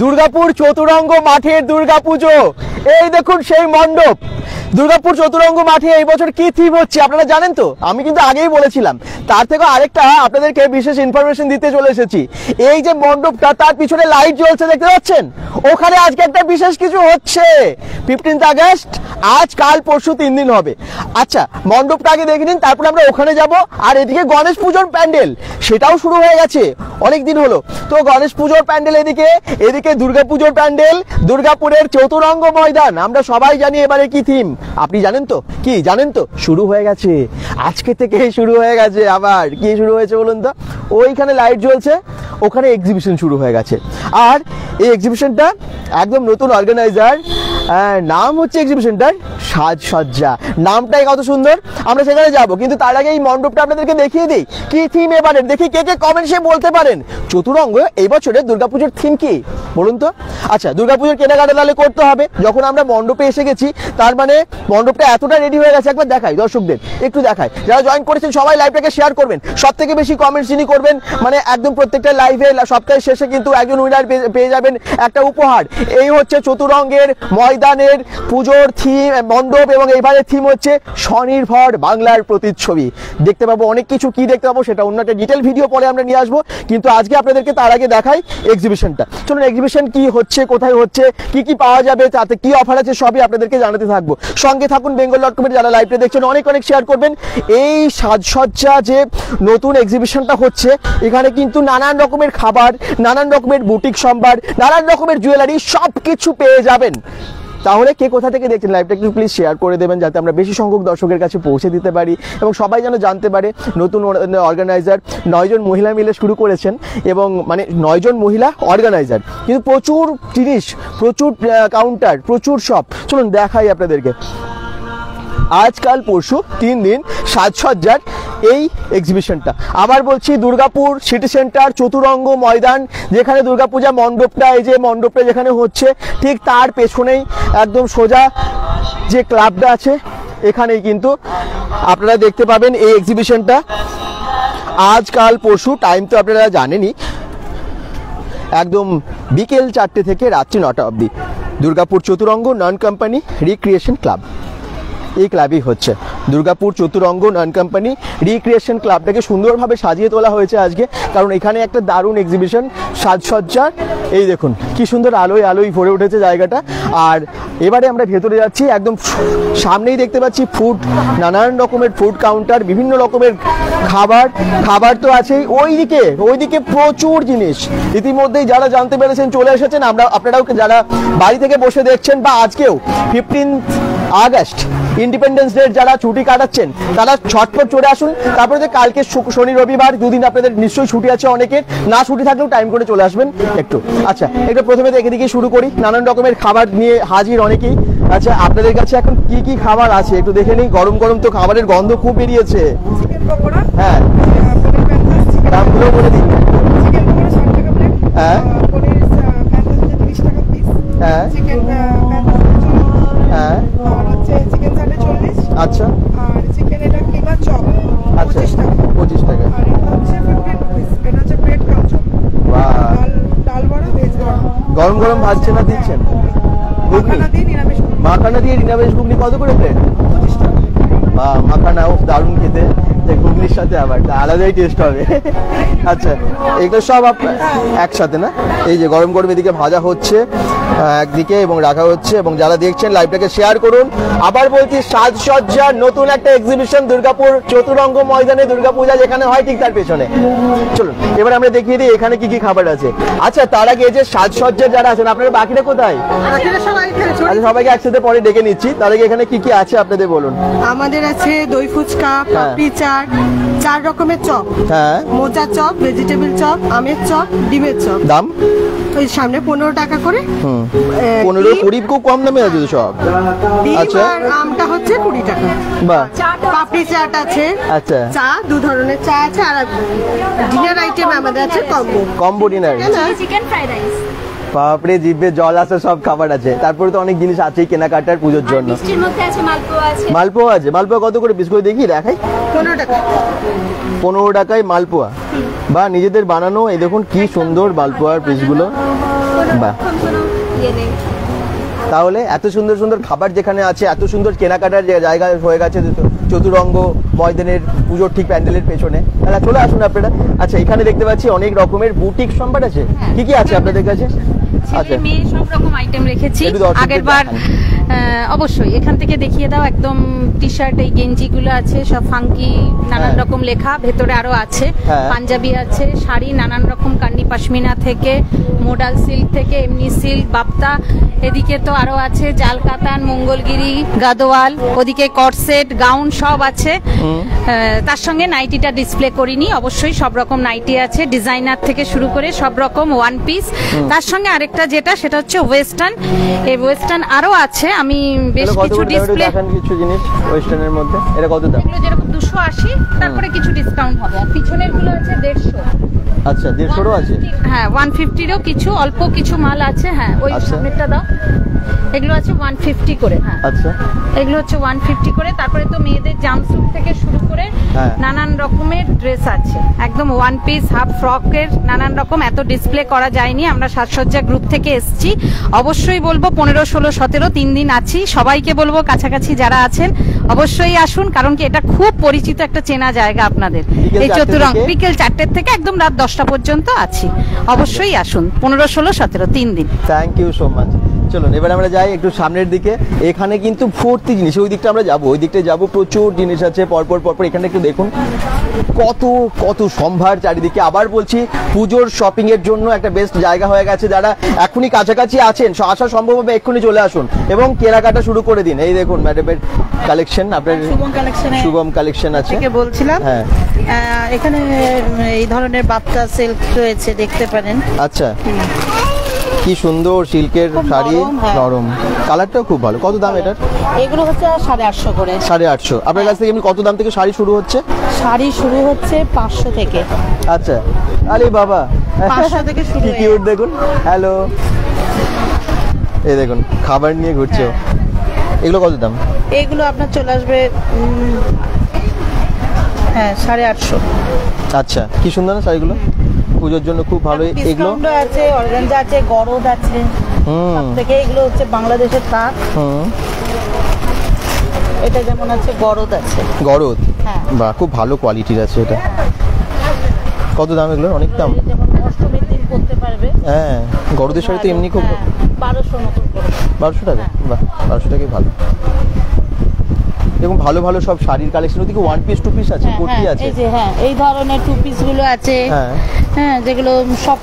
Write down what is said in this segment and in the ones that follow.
দুর্গাপুর চতুরঙ্গ মাঠের দুর্গাপুজো। এই দেখুন সেই মণ্ডপ। দুর্গাপুর চতুরঙ্গ মাঠে এই বছর কি থিম হচ্ছে আপনারা জানেন তো? আমি কিন্তু আগেই বলেছিলাম। তার থেকে আরেকটা আপনাদেরকে বিশেষ ইনফরমেশন দিতে চলে এসেছি। এই যে মণ্ডপটা, তার পিছনে লাইট জ্বলছে দেখতে পাচ্ছেন, ওখানে আজকে একটা বিশেষ কিছু হচ্ছে। 15 আগস্ট, আজ কাল পরশু 3 দিন হবে। আচ্ছা, মণ্ডপটা আগে দেখে নিন, তারপরে আমরা ওখানে যাব। আর এদিকে গণেশ পুজোর প্যান্ডেল সেটাও শুরু হয়ে গেছে, অনেক দিন হলো। তো গণেশ পুজোর প্যান্ডেল এদিকে দুর্গাপুজোর প্যান্ডেল, দুর্গাপুরের চতুরঙ্গ ময়দান। আমরা সবাই জানি এবারে কি থিম, আপনি জানেন তো? কি জানেন তো? শুরু হয়ে গেছে, আজকে থেকে শুরু হয়ে গেছে। আবার কি শুরু হয়েছে বলুন তো? ওইখানে লাইট জ্বলছে, ওখানে এক্সিবিশন শুরু হয়ে গেছে। আর এই এক্সিবিশনটা একদম নতুন অর্গানাইজার, নাম হচ্ছে এক্সিবিশনটার সাজসজ্জা। নামটাই কত সুন্দর। আমরা সেখানে যাব, কিন্তু তার আগে এই মণ্ডপটা আপনাদেরকে দেখিয়ে দিই কি থিম এবারে। দেখি কে কে কমেন্টসে বলতে পারেন চতুরঙ্গ এই বছরের দুর্গাপুজোর থিম কি বলুন তো। আচ্ছা, দুর্গাপুজোর কেনাকাটা তাহলে করতে হবে। যখন আমরা মণ্ডপে এসে গেছি, তার মানে মণ্ডপটা এতটা রেডি হয়ে গেছে। একবার দেখাই দর্শকদের, একটু দেখাই। যারা জয়েন করেছেন সবাই লাইভটাকে শেয়ার করবেন। সব থেকে বেশি কমেন্টস যিনি করবেন, মানে একদম প্রত্যেকটা লাইভে সপ্তাহের শেষে কিন্তু একজন উইনার পেয়ে যাবেন একটা উপহার। এই হচ্ছে চতুরঙ্গের ময়দানের পুজোর থিম মণ্ডপ, এবং এইবারের থিম হচ্ছে স্বনির্ভর বাংলার প্রতিচ্ছবি। দেখতে পাবো অনেক কিছু, কি দেখতে পাবো সেটা অন্য একটা ডিটেল ভিডিও পরে আমরা নিয়ে আসবো। কিন্তু আজকে আপনাদেরকে তার আগে দেখাই এক্সিবিশনটা। চলুন, এক্সিবিশন কি হচ্ছে, কোথায় হচ্ছে, কি কি পাওয়া যাবে, তাতে কি অফার আছে, সবই আপনাদেরকে জানাতে থাকবো। সঙ্গে থাকুন bengal.com-এর যারা লাইভটা দেখছেন, অনেক অনেক শেয়ার করবেন। এই সাজসজ্জা যে নতুন এক্সিবিশনটা হচ্ছে, এখানে কিন্তু নানান রকমের খাবার, নানান রকমের বুটিক সম্ভার, নানান রকমের জুয়েলারি সব কিছু পেয়ে যাবেন। তাহলে কে কোথা থেকে দেখছেন লাইভটা একটু প্লিজ শেয়ার করে দেবেন, যাতে আমরা বেশি সংখ্যক দর্শকের কাছে পৌঁছে দিতে পারি এবং সবাই যেন জানতে পারে। নতুন অর্গানাইজার 9 জন মহিলা মিলে শুরু করেছেন, এবং মানে 9 জন মহিলা অর্গানাইজার, কিন্তু প্রচুর জিনিস, প্রচুর কাউন্টার, প্রচুর শপ। চলুন দেখাই আপনাদেরকে। আজকাল পরশু 3 দিন সাজসজ্জার এই এক্সিবিশনটা। আবার বলছি, দুর্গাপুর সিটি সেন্টার চতুরঙ্গ ময়দান, যেখানে দুর্গাপূজা মণ্ডপটা, এই যে মণ্ডপটা যেখানে হচ্ছে, ঠিক তার পেছনেই একদম সোজা যে ক্লাবটা আছে, এখানেই কিন্তু আপনারা দেখতে পাবেন এই এক্সিবিশনটা। আজকাল পরশু, টাইম তো আপনারা জানেনই, একদম বিকেল 4টে থেকে রাত্রি 9টা অবধি। দুর্গাপুর চতুরঙ্গ নন কোম্পানি রিক্রিয়েশন ক্লাব, এই ক্লাবই হচ্ছে দুর্গাপুর চতুরঙ্গ নন কোম্পানি রিক্রিয়েশন ক্লাবটাকে সুন্দরভাবে সাজিয়ে তোলা হয়েছে আজকে, কারণ এখানে একটা দারুণ এক্সিবিশন সাজসজ্জা। এই দেখুন কি সুন্দর আলোয় আলোয় ভরে উঠেছে জায়গাটা। আর এবারে আমরা ভেতরে যাচ্ছি, একদম সামনেই দেখতে পাচ্ছি ফুড, নানান রকমের ফুড কাউন্টার, বিভিন্ন রকমের খাবার তো আছেই। ওইদিকে প্রচুর জিনিস। ইতিমধ্যেই যারা জানতে পেরেছেন চলে এসেছেন। আপনারাও যারা বাড়ি থেকে বসে দেখছেন, বা আজকেও 15 আগস্ট ইন্ডিপেন্ডেন্স ডে যারা ছুটি কাটাচ্ছেন, তারা ঝটপট চলে আসুন। তারপরে যে কালকে শনি রবিবার 2 দিন আপনাদের নিশ্চয়ই ছুটি আছে অনেকের, না ছুটি থাকলেও টাইম করে চলে আসবেন একটু। আচ্ছা, একটু প্রথমে দেখে দিকে শুরু করি। নানান রকমের খাবার নিয়ে হাজির অনেকেই। আচ্ছা, আপনাদের কাছে এখন কি কি খাবার আছে একটু দেখে নিই। গরম গরম তো খাবারের গন্ধ খুব বেরিয়েছে। হ্যাঁ, দামগুলো বলে দিন। হ্যাঁ হ্যাঁ হ্যাঁ, আচ্ছা, আর চিকেন এটা কিমা চপ, আচ্ছা 25 টাকা। আর এটা হচ্ছে 15 রুপিস। এটা হচ্ছে ব্রেড কাম চপ। বাহ, ডাল বড়া, ভেজ বড়া। গরম গরম ভাজছে না দিচ্ছেন? মাখানা দিয়ে নিরামিষ ঘুগনি। মাখানা দিয়ে নিরামিষ ঘুগনি কত করে প্লেট? 25 টাকা। বাহ, মাখানাও দারুণ খেতে, ঘুগনির সাথে আবার আলাদাই টেস্ট হবে। আচ্ছা, এগুলো সব একসাথে না? এই যে গরম গরম এদিকে ভাজা হচ্ছে একদিকে এবং রাখা হচ্ছে, এবং যারা দেখছেন লাইভটাকে শেয়ার করুন। আবার বলছি, সাজসজ্জার নতুন একটা এক্সিবিশন দুর্গাপুর চতুরঙ্গ ময়দানে, দুর্গাপূজা যেখানে হয় ঠিক তার পেছনে। চলুন এবার আমরা দেখিয়ে দিই এখানে কি কি খাবার আছে। আচ্ছা, তার আগে এই যে সাজসজ্জার যারা আছেন, আপনারা বাকিটা কোথায়? আচ্ছা, সবাইকে একসাথে পরে ডেকে নিচ্ছি। তার আগে এখানে কি কি আছে আপনাদের বলুন। আমাদের আছে দই ফুচকা, পাপড়ি চাট, 4 রকমের চপ, হ্যাঁ, মোচা চপ, ভেজিটেবল চপ, আমের চপ, ডিমের চপ। দাম ওই সামনে 15 টাকা করে। 15 20 খুব কম দামে আছে সব। আচ্ছা, আমটা হচ্ছে 20 টাকা। বাহ, পাপড়ি চাট আছে, আচ্ছা, চা 2 ধরনের চা আছে, আর ডিনার আইটেম আমাদের আছে combo dinner, chicken fried rice, বাপরে জিভে জল আসে, সব খাবার আছে। তারপরে তো অনেক জিনিস আছেই কেনাকাটার পুজোর জন্য। মিষ্টির মধ্যে আছে মালপোয়া আছে। মালপোয়া আছে? মালপোয়া কত করে পিস করে দেখি, দেখাই। 15 টাকা। 15 টাকায় মালপোয়া। বা নিজেদের বানানো। এই দেখুন কি সুন্দর মালপোয়ার পিসগুলো। বাহ। ওরকম কোনো ইয়ে নেই। তাহলে এত সুন্দর সুন্দর খাবার যেখানে আছে, এত সুন্দর কেনাকাটার জায়গা হয়ে গেছে চতুরঙ্গ ময়দানের পুজোর ঠিক প্যান্ডেলের পেছনে, তাহলে চলে আসুন আপনারা। আচ্ছা, এখানে দেখতে পাচ্ছি অনেক রকমের বুটিক সম্ভার আছে, কি কি আছে আপনাদের কাছে? ছেলে মেয়ে সব রকম আইটেম রেখেছি। একটু দর্শকদের আগের বার অবশ্যই এখান থেকে দেখিয়ে দাও, একদম টি শার্ট এই গেঞ্জিগুলো আছে সব ফাঙ্কি, নানান হ্যাঁ। রকম লেখা, ভেতরে আরো আছে হ্যাঁ। পাঞ্জাবি আছে, শাড়ি নানান রকম, কান্নি পাশমিনা থেকে মোডাল সিল্ক থেকে এমনি সিল্ক, বাপ্তা, এদিকে তো আরো আছে জাল কাতান, মঙ্গলগিরি, গাদোয়াল, ওদিকে কটসেট, গাউন সব আছে। তার সঙ্গে নাইটিটা ডিসপ্লে করিনি, অবশ্যই সব রকম নাইটি আছে, ডিজাইনার থেকে শুরু করে সব রকম ওয়ান পিস। তার সঙ্গে আরেকটা যেটা সেটা হচ্ছে ওয়েস্টার্ন, এই ওয়েস্টার্ন আরো আছে, আমি বেশ এগুলো কত কিছু করে দাম? একটু ডিসপ্লে, দেখান কিছু জিনিস ওয়েস্টার্নের মধ্যে, এটা কত দাম? এগুলো যেরকম 280, তারপরে কিছু ডিসকাউন্ট হবে। আর পিছনের গুলো আছে 150। আচ্ছা, 150 আছে। হ্যাঁ, 150-এরও কিছু অল্প কিছু মাল আছে। হ্যাঁ, ওই আচ্ছা। সামনেরটা দাও, এগুলো আছে 150 করে। হ্যাঁ, আচ্ছা, এগুলো হচ্ছে 150 করে। তারপরে তো মেয়েদের জাম্পস্যুট থেকে শুরু করে হ্যাঁ। নানান রকমের ড্রেস আছে, একদম ওয়ান পিস, হাফ ফ্রকের নানান রকম। এত ডিসপ্লে করা যায়নি, আমরা সাজসজ্জা গ্রুপ থেকে এসেছি। অবশ্যই বলবো 15, 16, 17 3 দিন আছি। সবাইকে বলবো কাছাকাছি যারা আছেন অবশ্যই আসুন, কারণ কি এটা খুব পরিচিত একটা চেনা জায়গা আপনাদের। বিকেল এই 4টে চতুরঙ্গ থেকে? বিকেল 4টের থেকে একদম রাত 10টা পর্যন্ত আছি। অবশ্যই আসুন, 15, 16, 17 3 দিন। Thank you so much. চলুন এবার আমরা যাই একটু সামনের দিকে। এখানে কিন্তু ভর্তি জিনিস, ওই দিকটা আমরা যাবো, ওই দিকটা যাবো, প্রচুর জিনিস আছে পরপর। এখানে একটু দেখুন কত কত সম্ভার চারিদিকে। আবার বলছি, পুজোর শপিং এর জন্য একটা বেস্ট জায়গা হয়ে গেছে। যারা এখনই কাছাকাছি আছেন, আসা সম্ভব হবে এক্ষুনি চলে আসুন এবং কেনাকাটা শুরু করে দিন। এই দেখুন ম্যাডামের কালেকশন, আপনার শুভম কালেকশনে শুভম কালেকশন আছে। থেকে বলছিলাম। হ্যাঁ। এখানে এই ধরনের বাপ্তা সিল্ক রয়েছে, দেখতে পারেন। আচ্ছা, কি সুন্দর সিল্কের খুব শাড়ি, নরম, হ্যাঁ। নরম, কালারটাও খুব ভালো। কত দাম এটার? এগুলো হচ্ছে 850 করে। 850। আপনার কাছ থেকে এমনি কত দাম থেকে শাড়ি শুরু হচ্ছে? শাড়ি শুরু হচ্ছে 500 থেকে। আচ্ছা, আরে বাবা, 500 থেকে শুরু কি হয়ে কিউট দেখুন। হ্যালো, এই দেখুন খাবার নিয়ে ঘুরছে ও। এগুলো কত দাম? এগুলো আপনার চলে আসবে হ্যাঁ 850। আচ্ছা, কি সুন্দর না শাড়িগুলো, পুজোর জন্য খুব ভালো। এগুলো ডিসকাউন্ট আছে, অরেঞ্জ আছে, গরদ আছে। হুম থেকে এগুলো হচ্ছে বাংলাদেশের তাঁত। হুম, এটা যেমন আছে গরদ আছে। গরদ, হ্যাঁ। বাহ, খুব ভালো কোয়ালিটির আছে এটা। কত দাম এগুলো? অনেক দাম। যেমন অষ্টমীর দিন করতে পারবে। হ্যাঁ, গরদের শাড়ি তো এমনি খুব। 1200 মতন করে। 1200 টাকা? বাহ, 1200 টাকাই ভালো। এবং ভালো ভালো সব শাড়ির কালেকশন, ওদিকে ওয়ান পিস টু পিস আছে, কুর্তি আছে। এই যে হ্যাঁ, এই ধরনের টু পিস গুলো আছে। হ্যাঁ। হ্যাঁ, যেগুলো সব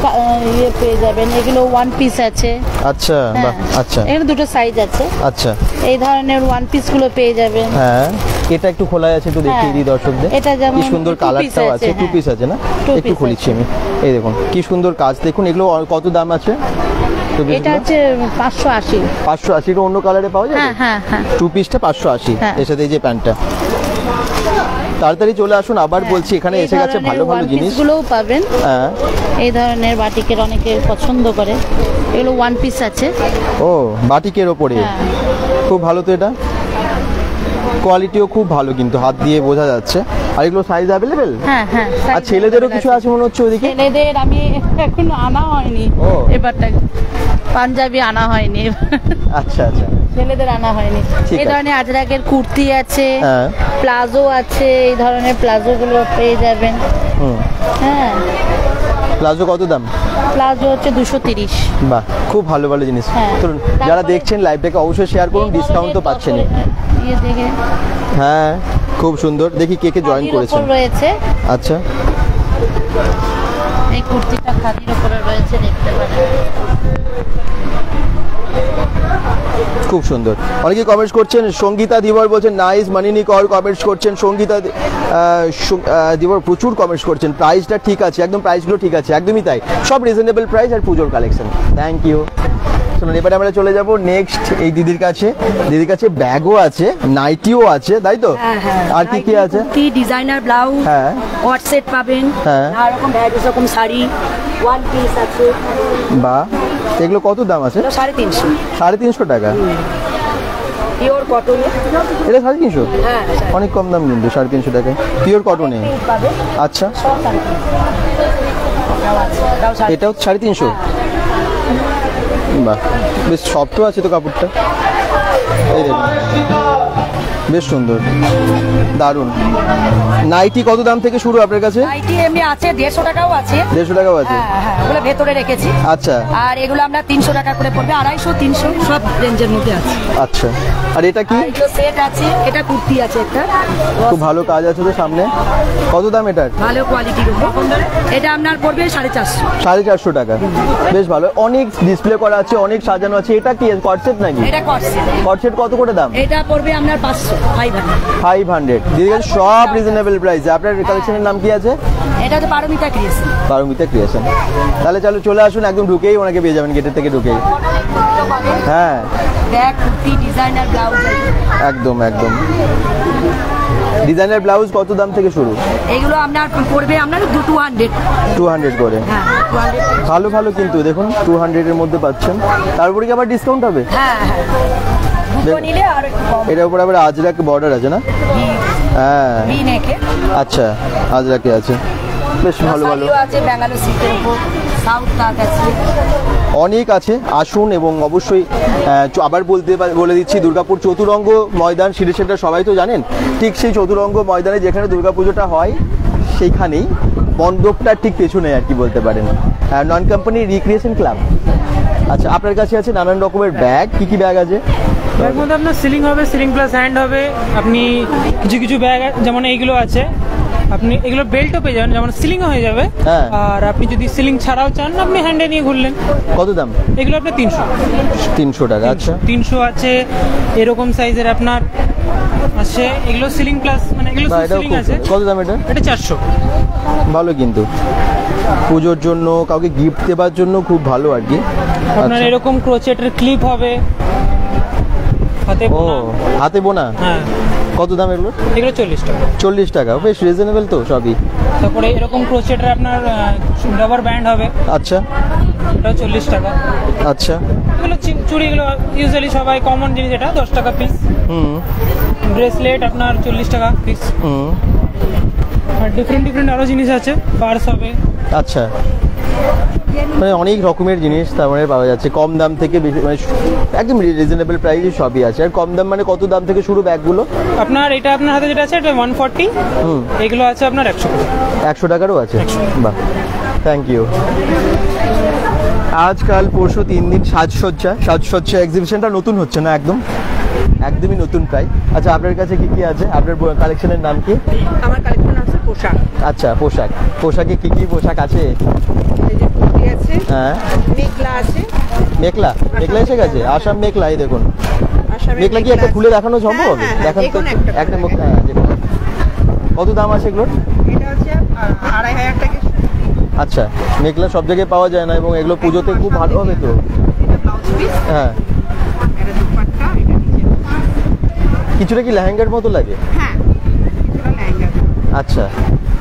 ইয়ে পেয়ে যাবেন। এগুলো ওয়ান পিস আছে। আচ্ছা, বাহ, আচ্ছা এখানে দুটো সাইজ আছে। আচ্ছা, এই ধরনের ওয়ান পিস গুলো পেয়ে যাবেন। হ্যাঁ, এটা একটু খোলা আছে, একটু দেখিয়ে দিই দর্শকদের। এটা যেমন কি সুন্দর two কালারটাও piece আছে, আছে, টু হ্যাঁ। পিস আছে না? Two একটু piece খুলেছি আছে। আমি। এই দেখুন কি সুন্দর কাজ দেখুন। এগুলো কত দাম আছে? এটা হচ্ছে 580। 580। এটা অন্য কালারে পাওয়া যাবে? হ্যাঁ হ্যাঁ হ্যাঁ। টু পিসটা 580। হ্যাঁ। এর সাথে এই যে প্যান্টটা। তাড়াতাড়ি চলে আসুন, আবার বলছি এখানে এসে গেছে ভালো ভালো জিনিস। গুলোও পাবেন। হ্যাঁ। এই ধরনের বাটিকের অনেকে পছন্দ করে। এগুলো ওয়ান পিস আছে। ও, বাটিকের ওপরে হ্যাঁ। খুব ভালো তো এটা, কোয়ালিটিও খুব ভালো, কিন্তু হাত দিয়ে বোঝা যাচ্ছে। আর এগুলো সাইজ অ্যাভেলেবেল? হ্যাঁ হ্যাঁ। আর ছেলেদেরও কিছু আছে মনে হচ্ছে ওদিকে। ছেলেদের আমি এখনো আনা হয়নি। ও। এবারটা পাঞ্জাবি আনা হয়নি। আচ্ছা আচ্ছা, ছেলেদের আনা হয়নি। ঠিক এই আছে। ধরনের আজরাকের কুর্তি আছে, হ্যাঁ। প্লাজো আছে। এই ধরনের প্লাজো গুলো পেয়ে যাবেন। হুম, হ্যাঁ, প্লাজো কত দাম? প্লাজো হচ্ছে 230। বাহ, খুব ভালো ভালো জিনিস। হ্যাঁ। চলুন, যারা তারপরে- দেখছেন লাইভটাকে অবশ্যই শেয়ার করুন, ডিসকাউন্ট তো পাচ্ছেন। ইয়ে দেখে হ্যাঁ, খুব সুন্দর। দেখি কে কে জয়েন খাদির করেছেন। ওপর রয়েছে। আচ্ছা, এই কুর্তিটা খাদির উপরে রয়েছে, দেখতে পারেন। খুব সুন্দর। অনেকে কমেন্টস করছেন। সঙ্গীতা দিবর বলছেন নাইস। মানিনী কর কমেন্টস করছেন। সঙ্গীতা দিবর প্রচুর কমেন্টস করছেন। প্রাইসটা ঠিক আছে, একদম প্রাইসগুলো ঠিক আছে, একদমই তাই, সব রিজনেবল প্রাইস আর পুজোর কালেকশন। Thank you. শুনুন, এবারে আমরা চলে যাব নেক্সট এই দিদির কাছে। দিদির কাছে ব্যাগও আছে, নাইটিও আছে, তাই তো? আর কি কি আছে? কুর্তি, ডিজাইনার ব্লাউজ, হ্যাঁ। কট সেট পাবেন, হ্যাঁ। আর রকম ভ্যারাইটিস রকম শাড়ি, ওয়ান পিস আছে। বা, এগুলো কত দাম আছে? 350 350 টাকা? পিওর কটনে। এটা 350? হ্যাঁ, অনেক কম দাম কিন্তু 350 টাকায় পিওর কটনে। পাবেন আচ্ছা, সব 350। এটাও আছে, এটাও 350। এটাও 350? বাহ, বেশ সফটও আছে তো কাপড়টা। এই দেখুন, বেশ সুন্দর, দারুণ। নাইটি কত দাম থেকে শুরু আপনার কাছে? নাইটি এমনি আছে 150 টাকাও আছে। 150 টাকাও আছে? হ্যাঁ হ্যাঁ, ওগুলো ভেতরে রেখেছি। আচ্ছা আর এগুলো আমরা 300 টাকা করে পড়বে, 250 300 সব রেঞ্জের মধ্যে আছে। আচ্ছা, আর এটা কি? আর এগুলো সেট আছে, এটা কুর্তি আছে একটা, খুব ভালো কাজ আছে তো সামনে। কত দাম এটার? ভালো কোয়ালিটির উপর। এটা আপনার পড়বে 450। 450 টাকা, বেশ ভালো। অনেক ডিসপ্লে করা আছে, অনেক সাজানো আছে। এটা কি কটসেট নাকি? এটা কটসেট। কটসেট কত করে দাম? এটা পড়বে আপনার 500 500। দিদি সব রিজনেবল প্রাইসে। আপনার কালেকশনের নাম কি আছে? এটা হচ্ছে পারমিতা ক্রিয়েশন। পারমিতা ক্রিয়েশন। তাহলে চলো চলে আসুন, একদম ঢুকেই ওনাকে পেয়ে যাবেন, গেটের থেকে ঢুকেই। হ্যাঁ, ব্যাগ, কুর্তি, ডিজাইনার ব্লাউজ। একদম একদম। ডিজাইনার ব্লাউজ কত দাম থেকে শুরু? এগুলো আপনার পড়বে আপনার 200। 200 করে? হ্যাঁ 200। ভালো ভালো, কিন্তু দেখুন 200 এর মধ্যে পাচ্ছেন। তারপরে কি আবার ডিসকাউন্ট হবে? হ্যাঁ হ্যাঁ, দুটো নিলে আর একটু কম। এটার উপর আবার আজরাক বর্ডার আছে না? হ্যাঁ, বি নেকে। আচ্ছা, আজরাকে আছে, বেশ ভালো ভালো। শাড়িও আছে ব্যাঙ্গালোর সিল্কের উপর, সাউথ কাট আছে, অনেক আছে। আসুন, এবং অবশ্যই আবার বলে দিচ্ছি, দুর্গাপুর চতুরঙ্গ ময়দান সিটি সেন্টার সবাই তো জানেন, ঠিক সেই চতুরঙ্গ ময়দানে যেখানে দুর্গাপুজোটা হয় সেইখানেই মণ্ডপটার ঠিক পেছনে আর কি বলতে পারেন, নন কোম্পানি রিক্রিয়েশন ক্লাব। আচ্ছা, আপনার কাছে আছে নানান রকমের ব্যাগ। কি কি ব্যাগ আছে? এর মধ্যে আপনার সিলিং হবে, সিলিং প্লাস হ্যান্ড হবে। আপনি কিছু কিছু ব্যাগ যেমন এইগুলো আছে, আপনি এগুলো বেল্টও পেয়ে যাবেন, যেমন সিলিংও হয়ে যাবে। হ্যাঁ। আর আপনি যদি সিলিং ছাড়াও চান, আপনি হ্যান্ডে নিয়ে ঘুরলেন। কত দাম? এগুলো আপনার 300 টাকা। আচ্ছা, 300 আছে। এরকম সাইজের আপনার আছে, এগুলো সিলিং প্লাস, মানে এগুলো না, এটাও সিলিং খুব আছে। কত দাম এটা? এটা 400। ভালো, কিন্তু পুজোর জন্য কাউকে গিফট দেওয়ার জন্য খুব ভালো আর কি। আপনার আচ্ছা। এরকম ক্রোচেটের ক্লিপ হবে, হাতে ও, বোনা। হাতে বোনা? হ্যাঁ, কত দাম এগুলো? এগুলো 40 টাকা। 40 টাকা, বেশ রিজনেবল তো সবই। তারপরে এরকম ক্রোচেটের আপনার রাবার ব্যান্ড হবে, আচ্ছা ওটাও 40 টাকা। আচ্ছা। এগুলো চুড়িগুলো ইউজুয়ালি সবাই কমন জিনিস, এটা 10 টাকা পিস। হুম ব্রেসলেট আপনার 40 টাকা পিস। হুম। আর ডিফারেন্ট আরও জিনিস আছে, পার্স হবে। আচ্ছা, মানে অনেক রকমের জিনিস তার মানে পাওয়া যাচ্ছে, কম দাম থেকে বেশি, মানে একদম রিজনেবল প্রাইসে সবই আছে। আর কম দাম মানে কত দাম থেকে শুরু ব্যাগগুলো? আপনার এটা আপনার হাতে যেটা আছে এটা 140। এগুলো আছে আপনার 100 টাকা। 100 টাকারও আছে? বাহ, থ্যাংক ইউ। আজকাল পরশু 3 দিন সাজসজ্জা এক্সিবিশনটা নতুন হচ্ছে না? একদমই নতুন প্রায়। আচ্ছা, আপনার কাছে কি কি আছে? আপনার কালেকশনের নাম কি? আমার কালেকশন আছে পোশাক। আচ্ছা, পোশাকে কি কি পোশাক আছে? এই যে কুর্তি আছে, হ্যাঁ, মেঘলা আছে। মেঘলা এসে গেছে? আসাম মেঘলা, এই দেখুন। আসামের মেঘলা কি একটা আছে। খুলে দেখানো সম্ভব হবে? হ্যাঁ, হ্যাঁ, দেখান তো যেকোনো একটা একটা খুলে হ্যাঁ, যেকোনো। কত দাম আছে এগুলোর? এটা হচ্ছে 2500 টাকা। আচ্ছা, মেঘলা সব জায়গায় পাওয়া যায় না, এবং এগুলো পুজোতে খুব ভালো হবে তো। এটা ব্লাউজ পিস, হ্যাঁ, এটা দুপাট্টা, এটা নিচে। কিছুটা কি লেহেঙ্গার মতো লাগে? হ্যাঁ, এটা লেহেঙ্গা। আচ্ছা,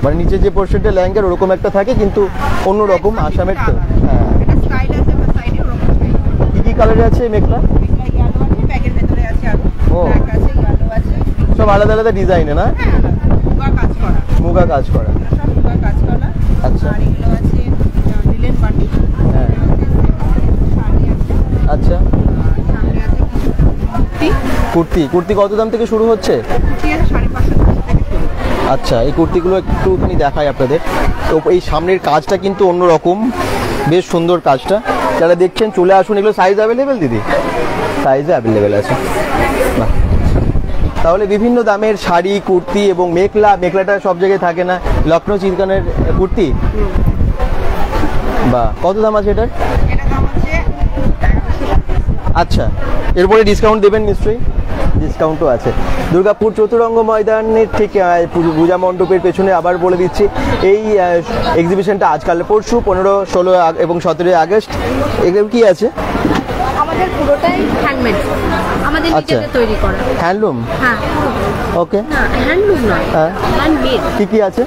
মানে নিচে যে পোর্শনটা লেহেঙ্গার ওরকম একটা থাকে, কিন্তু অন্য রকম আসামের তো। হ্যাঁ, এটা স্টাইল আছে, বা সাইডে ওরকম স্টাইল। কি কি কালারে আছে মেঘলা? মেঘলা ইয়েলো আছে, ব্যাগের ভেতরে আছে, আর ও। ব্ল্যাক আছে, ইয়েলো আছে। সব আলাদা আলাদা ডিজাইনে না? হ্যাঁ, মুগা কাজ করা। মুগা কাজ করা। সব মুগা কাজ করা। আচ্ছা। আর এগুলো আছে লিলেন বাটি। হ্যাঁ। শাড়ি আছে। আচ্ছা, আর সামনে আছে কুর্তি। কুর্তি কত দাম থেকে শুরু হচ্ছে? কুর্তি আছে 550 থেকে শুরু। আচ্ছা, এই কুর্তিগুলো একটুখানি দেখাই আপনাদের। তো এই সামনের কাজটা কিন্তু অন্যরকম, বেশ সুন্দর কাজটা। যারা দেখছেন চলে আসুন। এগুলো সাইজ অ্যাভেলেবেল দিদি? সাইজে অ্যাভেলেবেল আছে। বাহ, তাহলে বিভিন্ন দামের শাড়ি, কুর্তি এবং মেঘলাটা সব জায়গায় থাকে না, লখনৌ চিরকানের কুর্তি। বা কত দাম আছে এটার? এটা দাম হচ্ছে 1100 টাকা। আচ্ছা, এরপরে ডিসকাউন্ট দেবেন নিশ্চয়ই? ডিসকাউন্টও আছে। দুর্গাপুর চতুরঙ্গ ময়দানের ঠিক পূজা মণ্ডপের পেছনে আবার বলে দিচ্ছি, এই এক্সিবিশনটা আজকাল পরশু 15, 16 এবং 17 আগস্ট। এগুলো কি আছে? আমাদের পুরোটাই হ্যান্ডমেড, আমাদের আচ্ছা। নিজেদের তৈরি করা। হ্যান্ডলুম? হ্যাঁ, ওকে। না হ্যান্ডলুম নয়, হ্যাঁ। হ্যান্ডমেড। কি কি আছে?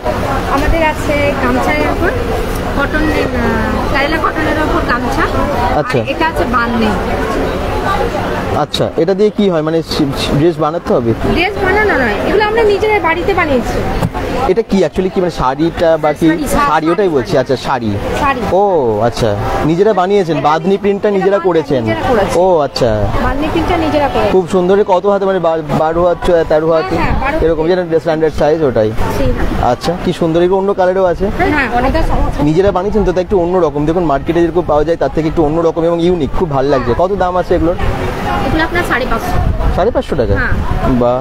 আমাদের আছে গামছার উপর কটনের, কেরালা কটনের উপর গামছা। আচ্ছা। আর এটা আছে বান্দিল। আচ্ছা, এটা দিয়ে কি হয়, মানে ড্রেস বানাতে হবে? ড্রেস বানানো নয়, এগুলো আমরা নিজেরা বাড়িতে বানিয়েছি। এটা কি অ্যাকচুয়ালি কি মানে শাড়িটা বা কি শাড়ি ওটাই বলছি আচ্ছা শাড়ি শাড়ি ও আচ্ছা নিজেরা বানিয়েছেন বাঁধনি প্রিন্টটা নিজেরা করেছেন ও আচ্ছা বান্নি প্রিন্টটা নিজেরা করে খুব সুন্দর কত হাতে মানে 12 হাত 13 হাত হ্যাঁ, 12 এরকম যেটা স্ট্যান্ডার্ড সাইজ ওটাই সেই আচ্ছা কি সুন্দর এগুলো অন্য কালারেও আছে হ্যাঁ অনেকটা সমস্যা নিজেরা বানিয়েছেন তো তাই একটু অন্যরকম দেখুন মার্কেটে যেরকম পাওয়া যায় তার থেকে একটু অন্যরকম এবং ইউনিক খুব ভালো লাগছে কত দাম আছে এগুলোর এগুলো আপনার 550 550 টাকা হ্যাঁ। বা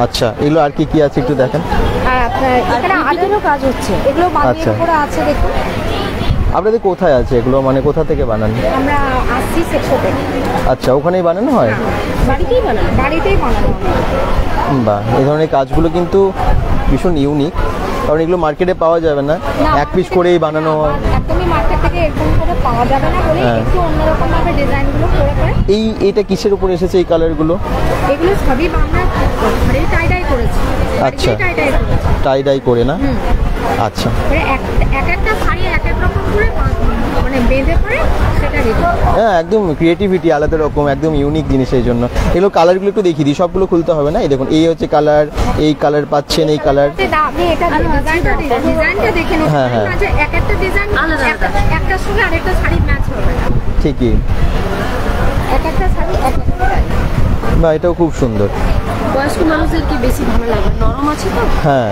আচ্ছা এগুলো আর কি কি আছে একটু দেখেন আর আপনার এখানে আদেরও কাজ হচ্ছে এগুলো আচ্ছা। বান্নির উপরে আছে দেখুন আপনাদের কোথায় আছে এগুলো মানে কোথা থেকে বানান আমরা আসছি সেকশো থেকে আচ্ছা ওখানেই বানানো হয় বাড়িতেই বানানো বা এই ধরনের কাজগুলো কিন্তু ভীষণ ইউনিক কারণ এগুলো মার্কেটে পাওয়া যাবে না এক পিস করেই বানানো হয় একদমই মার্কেট থেকে এরকম করে পাওয়া যাবে না বলে হ্যাঁ। একটু অন্যরকম ভাবে ডিজাইনগুলো করে এইটা কিসের উপর এসেছে এই কালারগুলো এগুলো সবই বাংলা ঘরে টাই করেছে আচ্ছা। টাই করেছে টাই ডাই করে না আচ্ছা মানে এক একটা শাড়ি এক এক রকম করে মানে বেঁধে করে সেটা রেডি হ্যাঁ একদম ক্রিয়েটিভিটি আলাদা রকম একদম ইউনিক জিনিস এই জন্য এগুলো কালারগুলো একটু দেখিয়ে দিই সবগুলো খুলতে হবে না এই দেখুন এই হচ্ছে কালার এই কালার পাচ্ছেন এই কালার আপনি এটা ডিজাইনটা দেখে নিন হ্যাঁ, হ্যাঁ। যে এক একটা ডিজাইন আলাদা একটার সঙ্গে আরেকটা শাড়ি ম্যাচ হবে না ঠিকই এক একটা শাড়ি এক একটা বা এটাও খুব সুন্দর বয়স্ক মানুষদের কি বেশি ভালো লাগে নরম আছে তো হ্যাঁ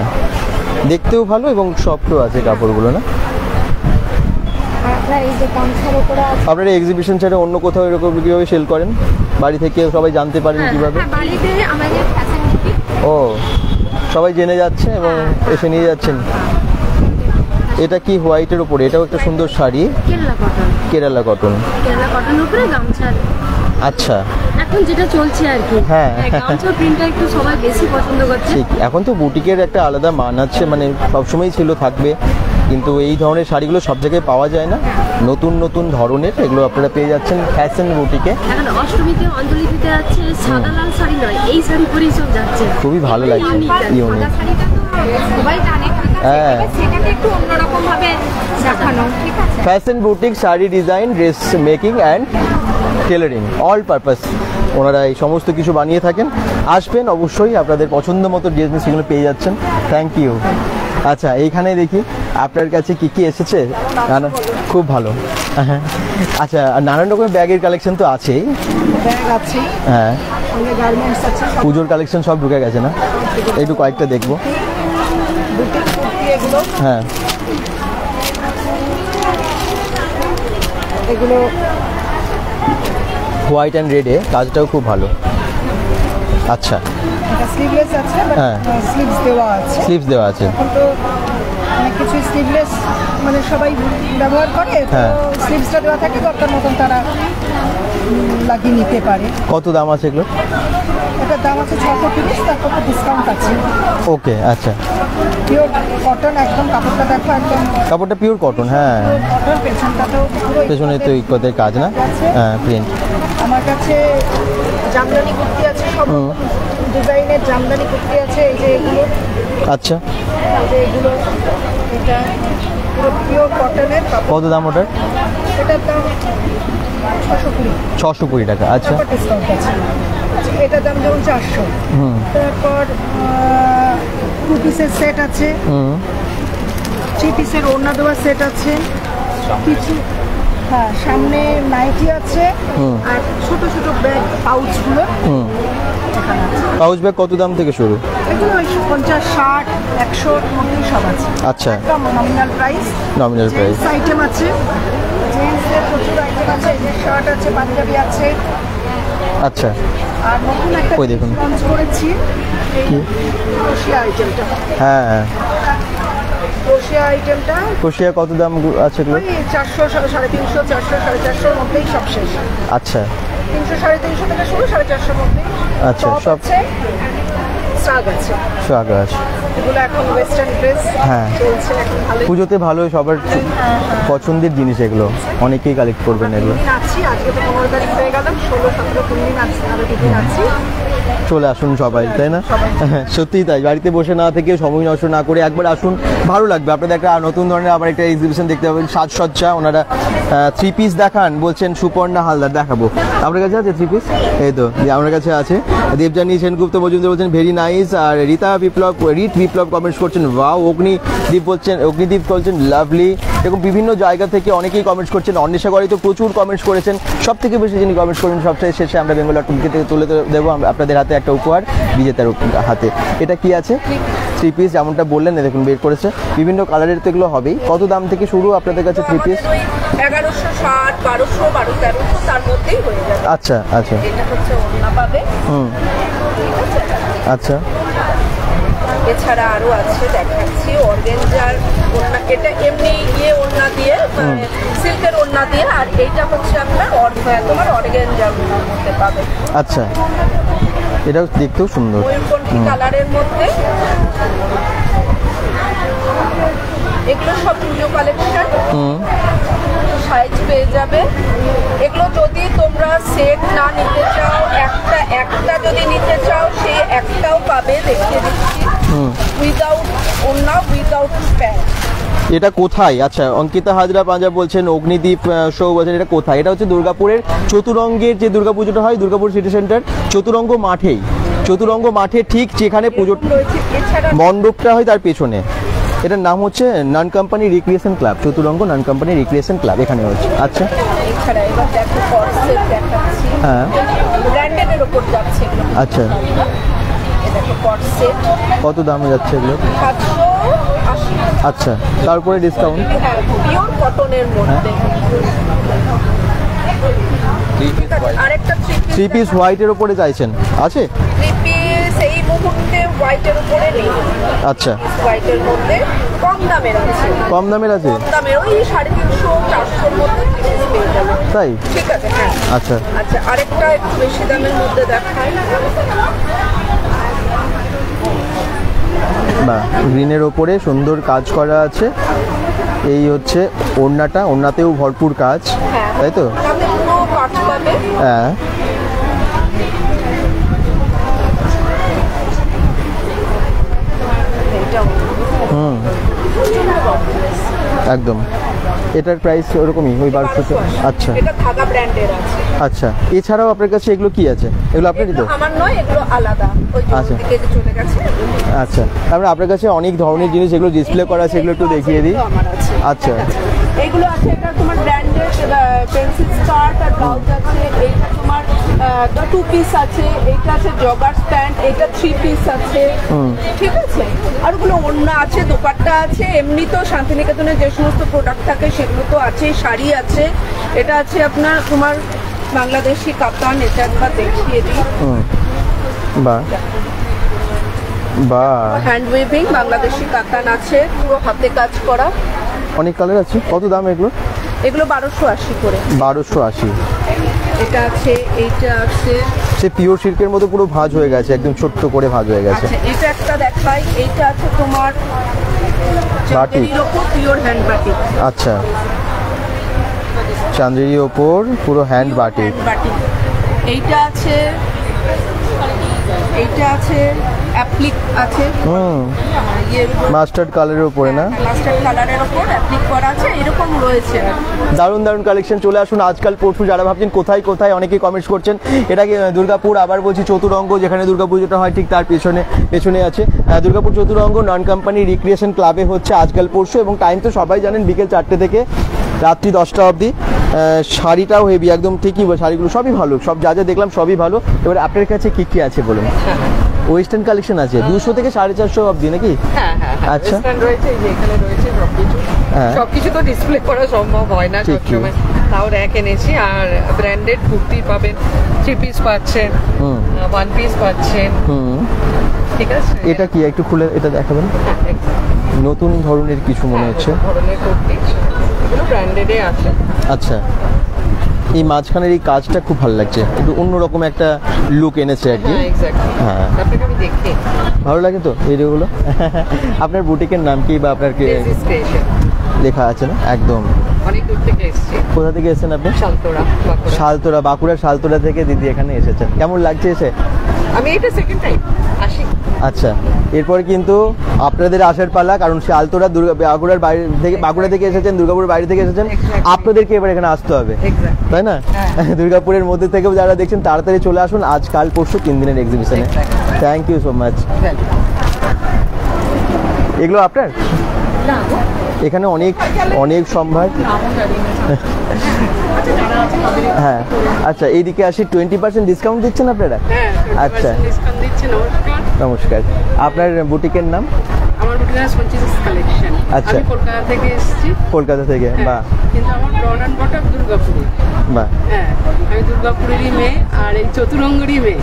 দেখতেও ভালো এবং সফটও আছে কাপড়গুলো না আর আপনার এই যে গামছার উপরে আছে আপনারা এক্সিবিশন ছাড়া অন্য কোথাও এরকম কীভাবে সেল করেন বাড়ি থেকে সবাই জানতে পারেন কীভাবে হ্যাঁ বাড়িতে আমাদের ফ্যাশন বুটিক ও সবাই জেনে যাচ্ছে এবং এসে নিয়ে যাচ্ছেন এটা কি হোয়াইটের উপরে এটাও একটা সুন্দর শাড়ি কেরালা কটন কেরালা কটন উপরে গামছা আচ্ছা এখন যেটা চলছে আর কি হ্যাঁ। গামছা প্রিন্টটা একটু সবাই বেশি পছন্দ করছে ঠিক এখন তো বুটিকের একটা আলাদা মান আছে মানে সবসময়ই ছিল থাকবে কিন্তু এই ধরনের শাড়িগুলো সব জায়গায় পাওয়া যায় না নতুন নতুন ধরনের এগুলো আপনারা পেয়ে যাচ্ছেন ফ্যাশন বুটিকে এখন অষ্টমীতে অঞ্জলি দিতে যাচ্ছে সাদা লাল শাড়ি নয় এই শাড়ি পরেই সব যাচ্ছে খুবই ভালো লাগছে ইউনিক সবাই জানে হ্যাঁ সেটাকে একটু অন্যরকম ভাবে দেখানো ঠিক আছে fashion boutique sari design dress making and tailoring all purpose ওনারা এই সমস্ত কিছু বানিয়ে থাকেন আসবেন অবশ্যই আপনাদের পছন্দ মতো জিনিস সেগুলো পেয়ে যাচ্ছেন থ্যাংক ইউ আচ্ছা এইখানে দেখি আপনার কাছে কি কি এসেছে নানা খুব ভালো হ্যাঁ আচ্ছা আর নানান রকমের ব্যাগের কালেকশন তো আছেই ব্যাগ আছে হ্যাঁ সঙ্গে গার্মেন্টস আছে পুজোর কালেকশন সব ঢুকে গেছে না একটু কয়েকটা দেখবো বুটিক কুর্তি এগুলো হ্যাঁ এগুলো হোয়াইট অ্যান্ড রেডে কাজটাও খুব ভালো আচ্ছা স্লিভলেস আছে হ্যাঁ। স্লিভস দেওয়া আছে স্লিভস দেওয়া আছে এখন তো অনেক কিছু স্লিভলেস মানে সবাই ব্যবহার করে তো হ্যাঁ। স্লিভসটা দেওয়া থাকে দরকার মতন তারা লাগিয়ে নিতে পারে কত দাম আছে এগুলো এটার দাম আছে 630 তারপর ডিসকাউন্ট আছে ওকে আচ্ছা পিওর কটন একদম কাপড়টা দেখো একদম কাপড়টা পিওর কটন হ্যাঁ কটন পেছনটাতেও পুরো পেছনে তো ইকোদের কাজ না হ্যাঁ প্রিন্ট আমার কাছে জামদানি কুর্তি আছে সব ডিজাইনের জামদানি কুর্তি আছে এই যে এগুলো আচ্ছা এই যে এগুলো এটা পুরো পিওর কটনের কাপড় কত দাম ওটার এটার দাম 620 টাকা আচ্ছা তারপর ডিসকাউন্ট আছে এটার দাম যেমন 400 হুম তারপর 2 পিসের সেট আছে হুম 3 পিসের ওড়না দেওয়া সেট আছে কিছু হ্যাঁ সামনে নাইটি আছে হুম। আর ছোট ছোট ব্যাগ পাউচগুলো হুম এখানে আছে পাউচ ব্যাগ কত দাম থেকে শুরু এগুলো 50 60 100 মধ্যেই সব আছে আচ্ছা একদম nominal price nominal price gents item আছে জেন্টসদের প্রচুর আইটেম আছে এই যে শার্ট আছে পাঞ্জাবি আছে আচ্ছা আর নতুন একটা ওই দেখুন। লঞ্চ করেছি এই ক্রোশিয়া আইটেমটা হ্যাঁ ক্রোশিয়া আইটেমটা কোশিয়া কত দাম আছে এগুলো ওই 400 350 400 450 মধ্যেই সব শেষ আচ্ছা 300 350 থেকে শুরু 450 মধ্যে আচ্ছা, টপ সব- আছে সাগ আছে শাক আছে এগুলো এখন ওয়েস্টার্ন ড্রেস হ্যাঁ। চলছে এখন ভালো পুজোতে ভালো সবার পছন্দের জিনিস এগুলো অনেকেই কালেক্ট করবেন এগুলো দিন আছি আজকে তো 15 তারিখ হয়ে গেল 16 17 3 দিন আছি আরো 2 দিন আছি চলে আসুন সবাই তাই না সত্যিই তাই বাড়িতে বসে না থেকে সময় নষ্ট না করে একবার আসুন ভালো লাগবে আপনাদের। একটা নতুন ধরনের আবার একটা এক্সিবিশন দেখতে পাবেন, সাজসজ্জা। ওনারা 3 পিস দেখান বলছেন, সুপর্ণা হালদার দেখাবো। আপনার কাছে আছে 3 পিস? এই তো আমার কাছে আছে। দেবযানী সেনগুপ্ত মজুমদার বলছেন ভেরি নাইস। আর রিত বিপ্লব কমেন্টস করছেন ওয়াও। অগ্নিদীপ বলছেন লাভলি। এরকম বিভিন্ন জায়গা থেকে অনেকেই কমেন্টস করছেন। অন্বেষা গড়াই তো প্রচুর কমেন্টস করেছেন। সব থেকে বেশি যিনি কমেন্টস করেন সবচেয়ে শেষে আমরা বেঙ্গল টুলকে থেকে তুলে দেবো আপনাদের হাতে একটা উপহার, বিজেতার হাতে। এটা কি আছে? 3 পিস যেমনটা বললেন, দেখুন বের করেছে। বিভিন্ন কালারের তো এগুলো হবেই। কত দাম থেকে শুরু আপনাদের কাছে 3 পিস? 1160, 1200, 1300 তার মধ্যেই হয়ে যাবে। আচ্ছা আচ্ছা। এটা হচ্ছে ওড়না পাবে। আচ্ছা। এছাড়া আরো আছে, দেখাচ্ছি অর্গানজার ওড়না। এটা এমনি ওড়না দিয়ে, সিল্কের ওড়না দিয়ে। আর এইটা হচ্ছে আপনার তোমার অর্গানজার ওড়নার মধ্যে পাবে। আচ্ছা, এটাও দেখতেও সুন্দর। ময়ূরকণ্ঠী কালারের মধ্যে। এগুলো সব পুজো কালেকশন, সাইজ পেয়ে যাবে। এগুলো যদি তোমরা সেট না নিতে চাও, একটা যদি নিতে চাও সে একটাও পাবে। দেখিয়ে দিচ্ছি, উইদাউট ওড়না, উইদাউট প্যান্ট। এটা কোথায়? আচ্ছা, অঙ্কিতা হাজরা পাঞ্জাব বলছেন, অগ্নিদীপ শো বলছেন এটা কোথায়? এটা হচ্ছে দুর্গাপুরের চতুরঙ্গের যে দুর্গাপুজোটা হয়, দুর্গাপুর সিটি সেন্টার চতুরঙ্গ মাঠে ঠিক যেখানে পুজো মণ্ডপটা হয় তার পেছনে। এটার নাম হচ্ছে নন কোম্পানি রিক্রিয়েশন ক্লাব, চতুরঙ্গ নন কোম্পানি রিক্রিয়েশন ক্লাব, এখানে হচ্ছে। আচ্ছা, এছাড়া এবার দেখো কর্সেট দেখাচ্ছি। হ্যাঁ, ব্র্যান্ডেডের উপর যাচ্ছে এগুলো। আচ্ছা, দেখো কর্সেট কত দাম যাচ্ছে এগুলো? 780। আচ্ছা, তারপরে ডিসকাউন্ট? হ্যাঁ, পিওর কটনের মধ্যে। আরেকটা 3 পিস হোয়াইটের উপরে চাইছেন, আছে? 3 পিস এই মুহূর্তে হোয়াইটের উপরে নেই। আচ্ছা, হোয়াইটের মধ্যে কম দামের আছে। কম দামের আছে? কম দামের ওই 350-400 মধ্যে পেয়ে যাবে। তাই? ঠিক আছে, হ্যাঁ। আচ্ছা আচ্ছা, আরেকটা একটু বেশি দামের মধ্যে দেখাই। বা গ্রিনের ওপরে সুন্দর কাজ করা আছে। এই হচ্ছে ওড়নাটা, ওড়নাতেও ভরপুর কাজ, হ্যাঁ, তাই তো? তাতে পুরো কাজ পাবে। হ্যাঁ, একদম। এটার প্রাইস ওরকমই, ওই 1200। আচ্ছা, এটা ধাগা ব্র্যান্ডের আছে। আচ্ছা। এছাড়াও আপনার কাছে এগুলো কি আছে? এগুলো আপনারই তো? আমার নয়, এগুলো আলাদা, ওই আচ্ছা। দিকে চলে গেছে। আচ্ছা, তারপরে আপনার কাছে অনেক ধরনের জিনিস যেগুলো ডিসপ্লে করা আছে, এগুলো একটু দেখিয়ে দিই। আমার আছে। আচ্ছা, এইগুলো আছে, এটা তোমার ব্র্যান্ডেড পেন্সিল স্কার্ট আর ব্লাউজ আছে। এইটা তোমার 2 পিস আছে। এইটা আছে জগার্স প্যান্ট। এইটা 3 পিস আছে। ঠিক আছে, আর ওগুলো ওড়না আছে, দোপাট্টা আছে। এমনি তো শান্তিনিকেতনের যে সমস্ত প্রোডাক্ট থাকে সেগুলো তো আছে, শাড়ি আছে। এটা আছে আপনার তোমার বাংলাদেশি কাতান। এটা একবার দেখিয়ে দিই। বাহ বাহ, হ্যান্ড ওয়েভিং বাংলাদেশি কাতান আছে, পুরো হাতে কাজ করা। অনেক কালার আছে। কত দাম এগুলো? এগুলো 1280 করে। 1280। এটা আছে, এইটা আছে। সে পিওর সিল্কের মধ্যে পুরো ভাঁজ হয়ে গেছে, একদম ছোট্ট করে ভাঁজ হয়ে গেছে। আচ্ছা, এটা একটা দেখাই। এইটা আছে তোমার চাঁদেরির ওপর পিওর হ্যান্ড বাটিক। আচ্ছা, চাঁদেরির ওপর পুরো হ্যান্ড বাটিক। এইটা আছে, এইটা আছে অ্যাপ্লিক আছে। মাস্টার্ড কালারের উপরে না? মাস্টার্ড কালারের উপর অ্যাপ্লিক করা আছে, এরকম রয়েছে। দারুণ দারুণ কালেকশন। চলে আসুন আজকাল পরশু। যারা ভাবছেন কোথায় কোথায়, অনেকেই কমেন্টস করছেন। এটা কি দুর্গাপুর? আবার বলছি চতুরঙ্গ, যেখানে দুর্গাপুজোটা হয় ঠিক তার পেছনে আছে দুর্গাপুর চতুরঙ্গ নন কোম্পানি রিক্রিয়েশন ক্লাবে হচ্ছে আজকাল পরশু। এবং টাইম তো সবাই জানেন, বিকেল 4টে থেকে রাত্রি 10টা অবধি। শাড়িটাও হেভি, একদম ঠিকই, শাড়িগুলো সবই ভালো, সব যা যা দেখলাম সবই ভালো। এবার আপনার কাছে কি কি আছে বলুন? ওয়েস্টার্ন কালেকশন আছে 200 থেকে 450 অবধি নাকি? হ্যাঁ, আচ্ছা, ওয়েস্টার্ন রয়েছে, এই যে এখানে রয়েছে সবকিছু। সবকিছু তো ডিসপ্লে করা সম্ভব হয় না সবসময়, তাও র্যাক এনেছি। আর ব্র্যান্ডেড কুর্তি পাবেন, 3 পিস পাচ্ছেন, 1 পিস পাচ্ছেন। ঠিক আছে, এটা কি একটু খুলে এটা দেখাবেন? নতুন ধরনের কিছু মনে হচ্ছে, ধরনের কুর্তি, এগুলো ব্র্যান্ডেডে আছে। আচ্ছা, এই মাঝখানের এই কাজটা খুব ভালো লাগছে, একটু অন্যরকম একটা লুক এনেছে আর কি। হ্যাঁ, এক্স্যাক্টলি। হ্যাঁ, আপনাকে আমি দেখি, ভালো লাগে তো এইগুলো। আপনার বুটিকের নাম কি বা আপনার রেজিস্ট্রেশন লেখা আছে না? একদম। অনেক দূর থেকে এসেছি। কোথা থেকে এসেছেন আপনি? শালতোড়া, বাঁকুড়ার শালতোড়া থেকে দিদি এখানে এসেছেন। কেমন লাগছে এসে? আমি এটা সেকেন্ড টাইম আসি। আচ্ছা, এরপর কিন্তু আপনাদের আসার পালা, কারণ সে আলতোরা বাঁকুড়া থেকে এসেছেন, দুর্গাপুরের বাইরে থেকে এসেছেন, আপনাদেরকে এবার এখানে আসতে হবে, তাই না? দুর্গাপুরের মধ্যে থেকেও যারা দেখছেন তাড়াতাড়ি চলে আসুন আজ কাল পরশু 3 দিনের এক্সিবিশনে। Thank you so much. এগুলো আপনার? এখানে অনেক অনেক সম্ভার। হ্যাঁ, আচ্ছা, এইদিকে আসি। 20% ডিসকাউন্ট দিচ্ছেন আপনারা? আচ্ছা, নমস্কার। আপনার বুটিকের নাম? আমার বুটিকের সঞ্চিতাস কালেকশন। আচ্ছা, আমি কলকাতা থেকে এসেছি। কলকাতা থেকে? বাহ। কিন্তু আমার ব্রন অ্যান্ড বটম দুর্গাপুরে। বাহ। হ্যাঁ, আমি দুর্গাপুরেরই মেয়ে আর এই চতুরঙ্গেরই মেয়ে।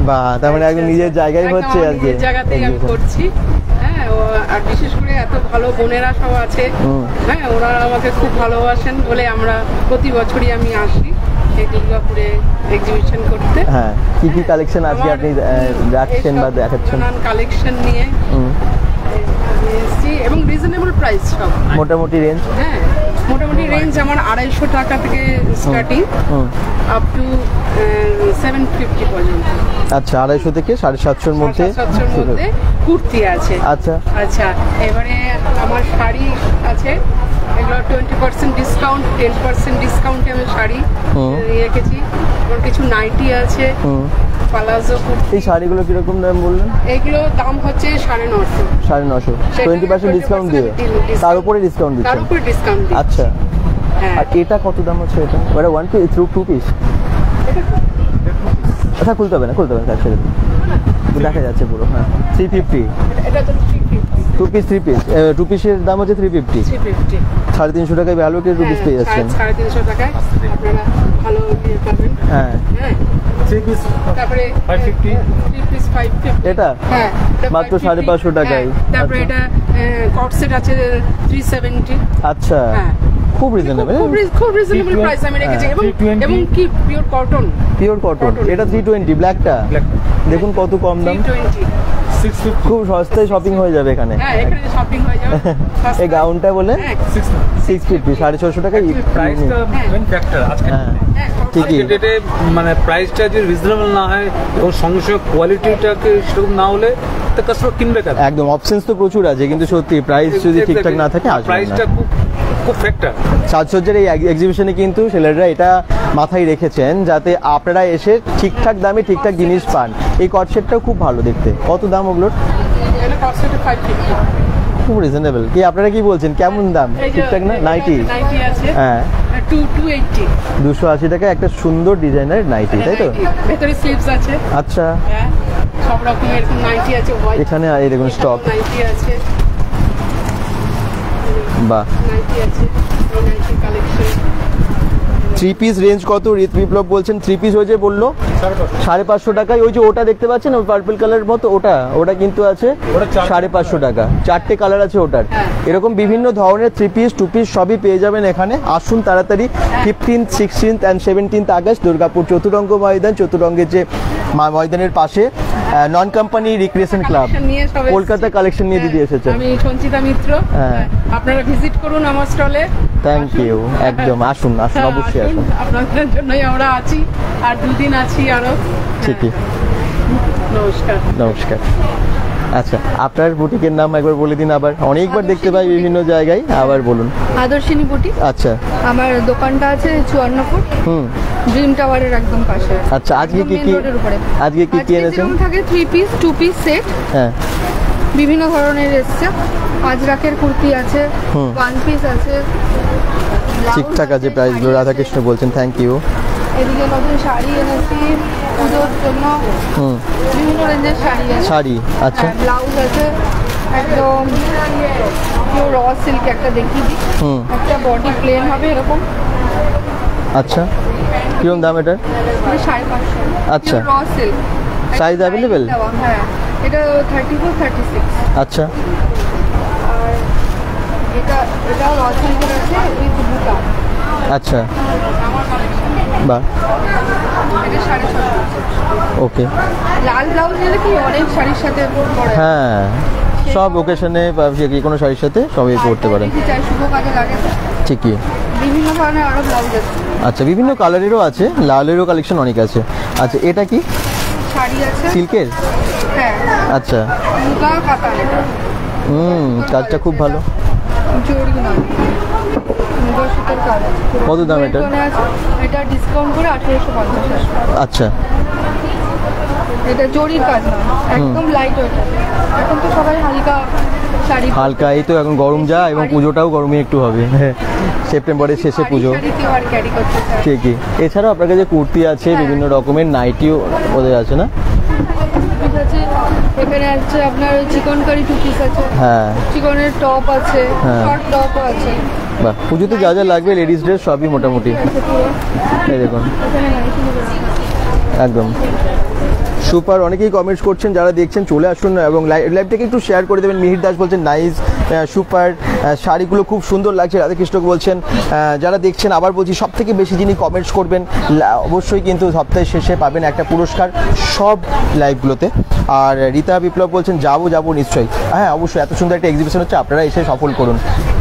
বাহ, তার মানে একদম নিজের জায়গায় হচ্ছে আজকে। নিজের জায়গাতেই আমি করছি। হ্যাঁ, আর বিশেষ করে এত ভালো বোনেরা সব আছে। হ্যাঁ, ওরা আমাকে খুব ভালোবাসেন বলে আমরা প্রতি বছরই আমি আসি এই দুর্গাপুরে এক্সিবিশন করতে। হ্যাঁ, কি কি কালেকশন আজকে আপনি রাখছেন বা দেখাচ্ছেন? নানান কালেকশন নিয়ে এসেছি এবং রিজনেবল প্রাইস সব। মোটামুটি রেঞ্জ? হ্যাঁ, মোটামুটি রেঞ্জ আমার 250 টাকা থেকে স্টার্টিং আপ টু 750 পর্যন্ত। আচ্ছা, 250 থেকে 750-এর মধ্যে কুর্তি আছে। আচ্ছা আচ্ছা, এবারে আমার শাড়ি আছে, এগুলো 20% ডিসকাউন্ট, 10% ডিসকাউন্টে আমি শাড়ি রেখেছি। এবং কিছু নাইটি আছে, পালাজো কুর্তি। এই শাড়িগুলো কিরকম দাম বললেন? এগুলো দাম হচ্ছে 950। 950, 20% ডিসকাউন্ট দিয়ে? তার উপরে ডিসকাউন্ট দিচ্ছেন? তার উপরে ডিসকাউন্ট। আচ্ছা, আর এটা কত দাম হচ্ছে? এটা ওটা 1 পিস, 2 পিস? এটা খুলতে হবে না, কাজ ছেড়ে দেখা যাচ্ছে পুরো। হ্যাঁ, 350। এটা তো 350। 2 পিস, 3 পিস। 2 পিসের দাম হচ্ছে 350। 350 টাকায় ভালো একটা 2 পিস পেয়ে যাচ্ছেন। 350 টাকায় আপনারা ভালো দিয়ে পাবেন। হ্যাঁ, 3 পিস তারপরে 550। 3 পিস 550। এটা হ্যাঁ, মাত্র 550 টাকায়। তারপরে এটা কট সেট আছে 370। আচ্ছা, হ্যাঁ, খুব রিজনেবল। খুব রিজনেবল প্রাইস আমি রেখেছি। এবং কি পিওর কটন। Pure cotton. এটা 320 ব্ল্যাকটা। দেখুন কত কম দাম। 320। 650। খুব সস্তায় শপিং হয়ে যাবে এখানে। হ্যাঁ, এখানে শপিং হয়ে যাবে। এই গাউনটা বলে 650। 650, 650 টাকা। প্রাইসটা মেন ফ্যাক্টর আজকে। হ্যাঁ, ঠিকই। ডেটে মানে প্রাইসটা যদি রিজনেবল না হয় এবং সঙ্গে সঙ্গে কোয়ালিটিটাকে সেরকম না হলে তো কাস্টমার কিনবে কেন? একদম, অপশনস তো প্রচুর আছে, কিন্তু সত্যি প্রাইস যদি ঠিকঠাক না থাকে আসবে না। প্রাইসটা খুব ফ্যাক্টর। সাজসজ্জার এই এক্সিবিশনে কিন্তু সেলাররা এটা মাথায় রেখেছেন যাতে আপনারা এসে ঠিকঠাক দামে ঠিকঠাক জিনিস পান। এই কট সেটটাও খুব ভালো দেখতে। কত দাম ওগুলোর? এটা কট সেট 550। খুব রিজনেবল। কি আপনারা কি বলছেন, কেমন দাম? ঠিকঠাক না? নাইটি আছে। হ্যাঁ, 280। 280 টাকা একটা সুন্দর ডিজাইনের নাইটি, তাই তো? ভেতরে স্লিভস আছে। আচ্ছা, হ্যাঁ, সব রকমের এরকম নাইটি আছে। এখানে এই দেখুন স্টক নাইটি আছে। বাহ, নাইটি আছে, নাইটি কালেকশন। 3 পিস রেঞ্জ কত? রিত বিপ্লব বলছেন 3 পিস হয়েছে বললো 550 টাকায়। ওই যে ওটা দেখতে পাচ্ছেন ওই পার্পল কালার মতো, ওটা কিন্তু আছে 550 টাকা। 4টে কালার আছে ওটার। এরকম বিভিন্ন ধরনের 3 পিস 2 পিস সবই পেয়ে যাবেন এখানে। আসুন তাড়াতাড়ি। 15th, 16th and 17th August Durgapur Chaturanga maidan, চতুরঙ্গের যে ময়দানের পাশে non company recreation club, Kolkata collection নিয়ে দিদি এসেছেন। আমি সঞ্চিতা মিত্র। আপনারা ভিজিট করুন আমার স্টলে। Thank you. একদম, আসুন অবশ্যই আসুন। আপনাদের জন্যই আমরা আছি, আর 2 দিন আছি আরো। ঠিকই। নমস্কার। আচ্ছা, আপনার বুটিকের নাম একবার বলে দিন। আবার অনেকবার দেখতে পাই বিভিন্ন জায়গায়, আবার বলুন। আদর্শিনী বুটিক। আচ্ছা, আমার দোকানটা আছে 54 ফুট ড্রিম টাওয়ারের একদম পাশে। আচ্ছা, আজকে কি এনেছেন? থাকে 3 পিস 2 পিস সেট। হ্যাঁ, বিভিন্ন ধরনের এসছে। আজরাকের কুর্তি আছে, 1 পিস আছে। ঠিকঠাক আছে প্রাইসগুলো। রাধাকৃষ্ণ বলছেন, থ্যাংক ইউ। এদিকে নতুন শাড়ি এনেছি পুজোর জন্য। বিভিন্ন রেঞ্জের শাড়ি আছে। শাড়ি, আচ্ছা। ব্লাউজ আছে একদম পিওর র সিল্ক। একটা দেখিয়ে দিই। একটা বডি প্লেন হবে এরকম। আচ্ছা, কিরকম দাম এটার? 550। আচ্ছা, র সিল্ক। Size available? হ্যাঁ, এটা 34, 36। আচ্ছা, আর এটাও র সিল্কের আছে উইথ বুটা। আচ্ছা, বাহ, এটা 650। ওকে। লাল ব্লাউজ নিলে কি অনেক শাড়ির সাথে পরে। হ্যাঁ, সব ওকেশনে বা যে কোনো শাড়ির সাথে সবই পরতে পারেন। শুভ কাজে লাগে। ঠিকই। বিভিন্ন ধরনের আরো ব্লাউজ আছে। আচ্ছা, বিভিন্ন কালারেরও আছে, লালেরও কালেকশন অনেক আছে। আচ্ছা, এটা কি শাড়ি আছে সিল্কের? হ্যাঁ, আচ্ছা মুগা কাতান এটা কাজটা খুব ভালো। জরি না মুগা সুতার কাজ আছে। কত দাম এটা? এটা ডিসকাউন্ট করে 1850 টাকা। আচ্ছা এটা জরির কাজ না, একদম লাইট ওয়েট। এখন তো সবাই হালকা শাড়ি হালকা, এই তো এখন গরম যা, এবং পুজোটাও গরমে একটু হবে, সেপ্টেম্বরের শেষে পুজো। ঠিকই। এছাড়াও আপনার কাছে কুর্তি আছে, বিভিন্ন রকমের নাইটিও ওদের আছে না? এখানে আছে আপনার চিকন কারি 2 পিস আছে, হ্যাঁ চিকনের টপ আছে, হ্যাঁ। শর্ট টপও আছে। বাহ, পুজোতে যা যা লাগবে লেডিস ড্রেস সবই মোটামুটি। এই দেখুন একদম সুপার। অনেকেই কমেন্টস করছেন, যারা দেখছেন চলে আসুন এবং লাইভটাকে একটু শেয়ার করে দেবেন। মিহির দাস বলছেন নাইস, সুপার, শাড়িগুলো খুব সুন্দর লাগছে। রাধাকৃষ্ণ বলছেন, যারা দেখছেন আবার বলছি, সব থেকে বেশি যিনি কমেন্টস করবেন অবশ্যই কিন্তু সপ্তাহের শেষে পাবেন একটা পুরস্কার সব লাইভগুলোতে। আর রীতা বিপ্লব বলছেন যাবো নিশ্চয়ই, হ্যাঁ অবশ্যই, এত সুন্দর একটা এক্সিবিশন হচ্ছে, আপনারা এসে সফল করুন।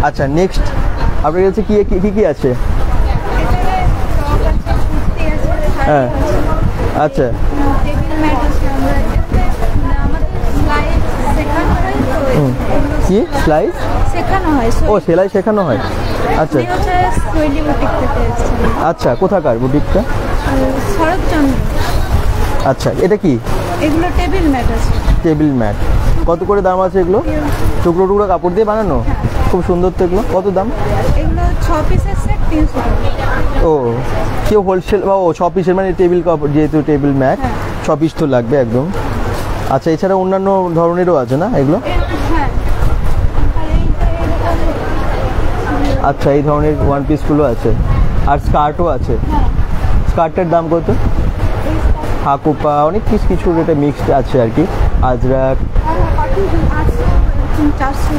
আচ্ছা নেক্সট আপনার কাছে কি আছে? হ্যাঁ আচ্ছা কি স্লাইড শেখানো হয়, ও সেলাই শেখানো হয়। আচ্ছা সোয়েলি বুটিক থেকে এসেছি। আচ্ছা কোথাকার বুটিকটা? শরৎচন্দ্র। আচ্ছা এটা কি? এগুলো টেবিল ম্যাট আছে। টেবিল ম্যাট কত করে দাম আছে এগুলো? টুকরো টুকরো কাপড় দিয়ে বানানো, খুব সুন্দর তো এগুলো। কত দাম? এগুলো 6 পিসের সেট 300 টাকা। ও কেউ হোলসেল বা 6 পিসের মানে টেবিল কাপড়, যেহেতু টেবিল ম্যাট 6 পিস তো লাগবে একদম। আচ্ছা এছাড়া অন্যান্য ধরনেরও আছে না এগুলো? হ্যাঁ। আচ্ছা এই ধরনের 1 পিসগুলো আছে, আর স্কার্টও আছে। স্কার্টের দাম কত? হাকুপা অনেক কিছু এটা মিক্সড আছে আর কি, আজরাক, 400।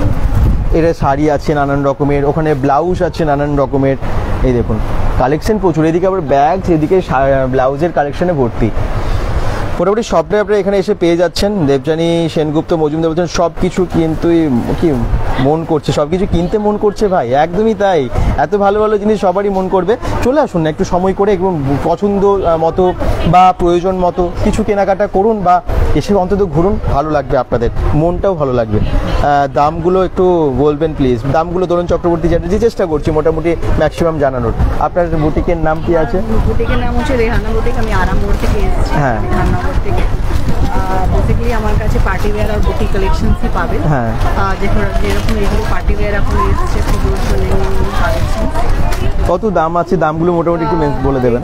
এটা শাড়ি আছে নানান রকমের, ওখানে ব্লাউজ আছে নানান রকমের। এই দেখুন কালেকশন প্রচুর, এদিকে আবার ব্যাগ, এদিকে ব্লাউজের কালেকশনে ভর্তি। মোটামুটি সবটাই আপনারা এখানে এসে পেয়ে যাচ্ছেন। দেবযানী সেনগুপ্ত মজুমদার বলছেন সব কিছু কিন্তু কি মন করছে, সব কিছু কিনতে মন করছে ভাই, একদমই তাই। এত ভালো ভালো জিনিস সবারই মন করবে। চলে আসুন না একটু সময় করে, একদম পছন্দ মতো বা প্রয়োজন মতো কিছু কেনাকাটা করুন, বা এসে অন্তত ঘুরুন, ভালো লাগবে আপনাদের, মনটাও ভালো লাগবে। দামগুলো একটু বলবেন প্লিজ, দামগুলো তরুণ চক্রবর্তী চ্যাটার্জি চেষ্টা করছি মোটামুটি ম্যাক্সিমাম জানানোর। আপনার বুটিকের নাম কি আছে? বুটিকের নাম হচ্ছে রেহানা বুটিক, আমি আরামপুর থেকে এসেছি। হ্যাঁ থেকে বেসিক্যালি আমার কাছে পার্টি ওয়্যার আর বুটিক কালেকশনসই পাবেন। হ্যাঁ যেরকম এগুলো পার্টি ওয়্যার এখন এসেছে কালেকশন। কত দাম আছে? দামগুলো মোটামুটি একটু বলে দেবেন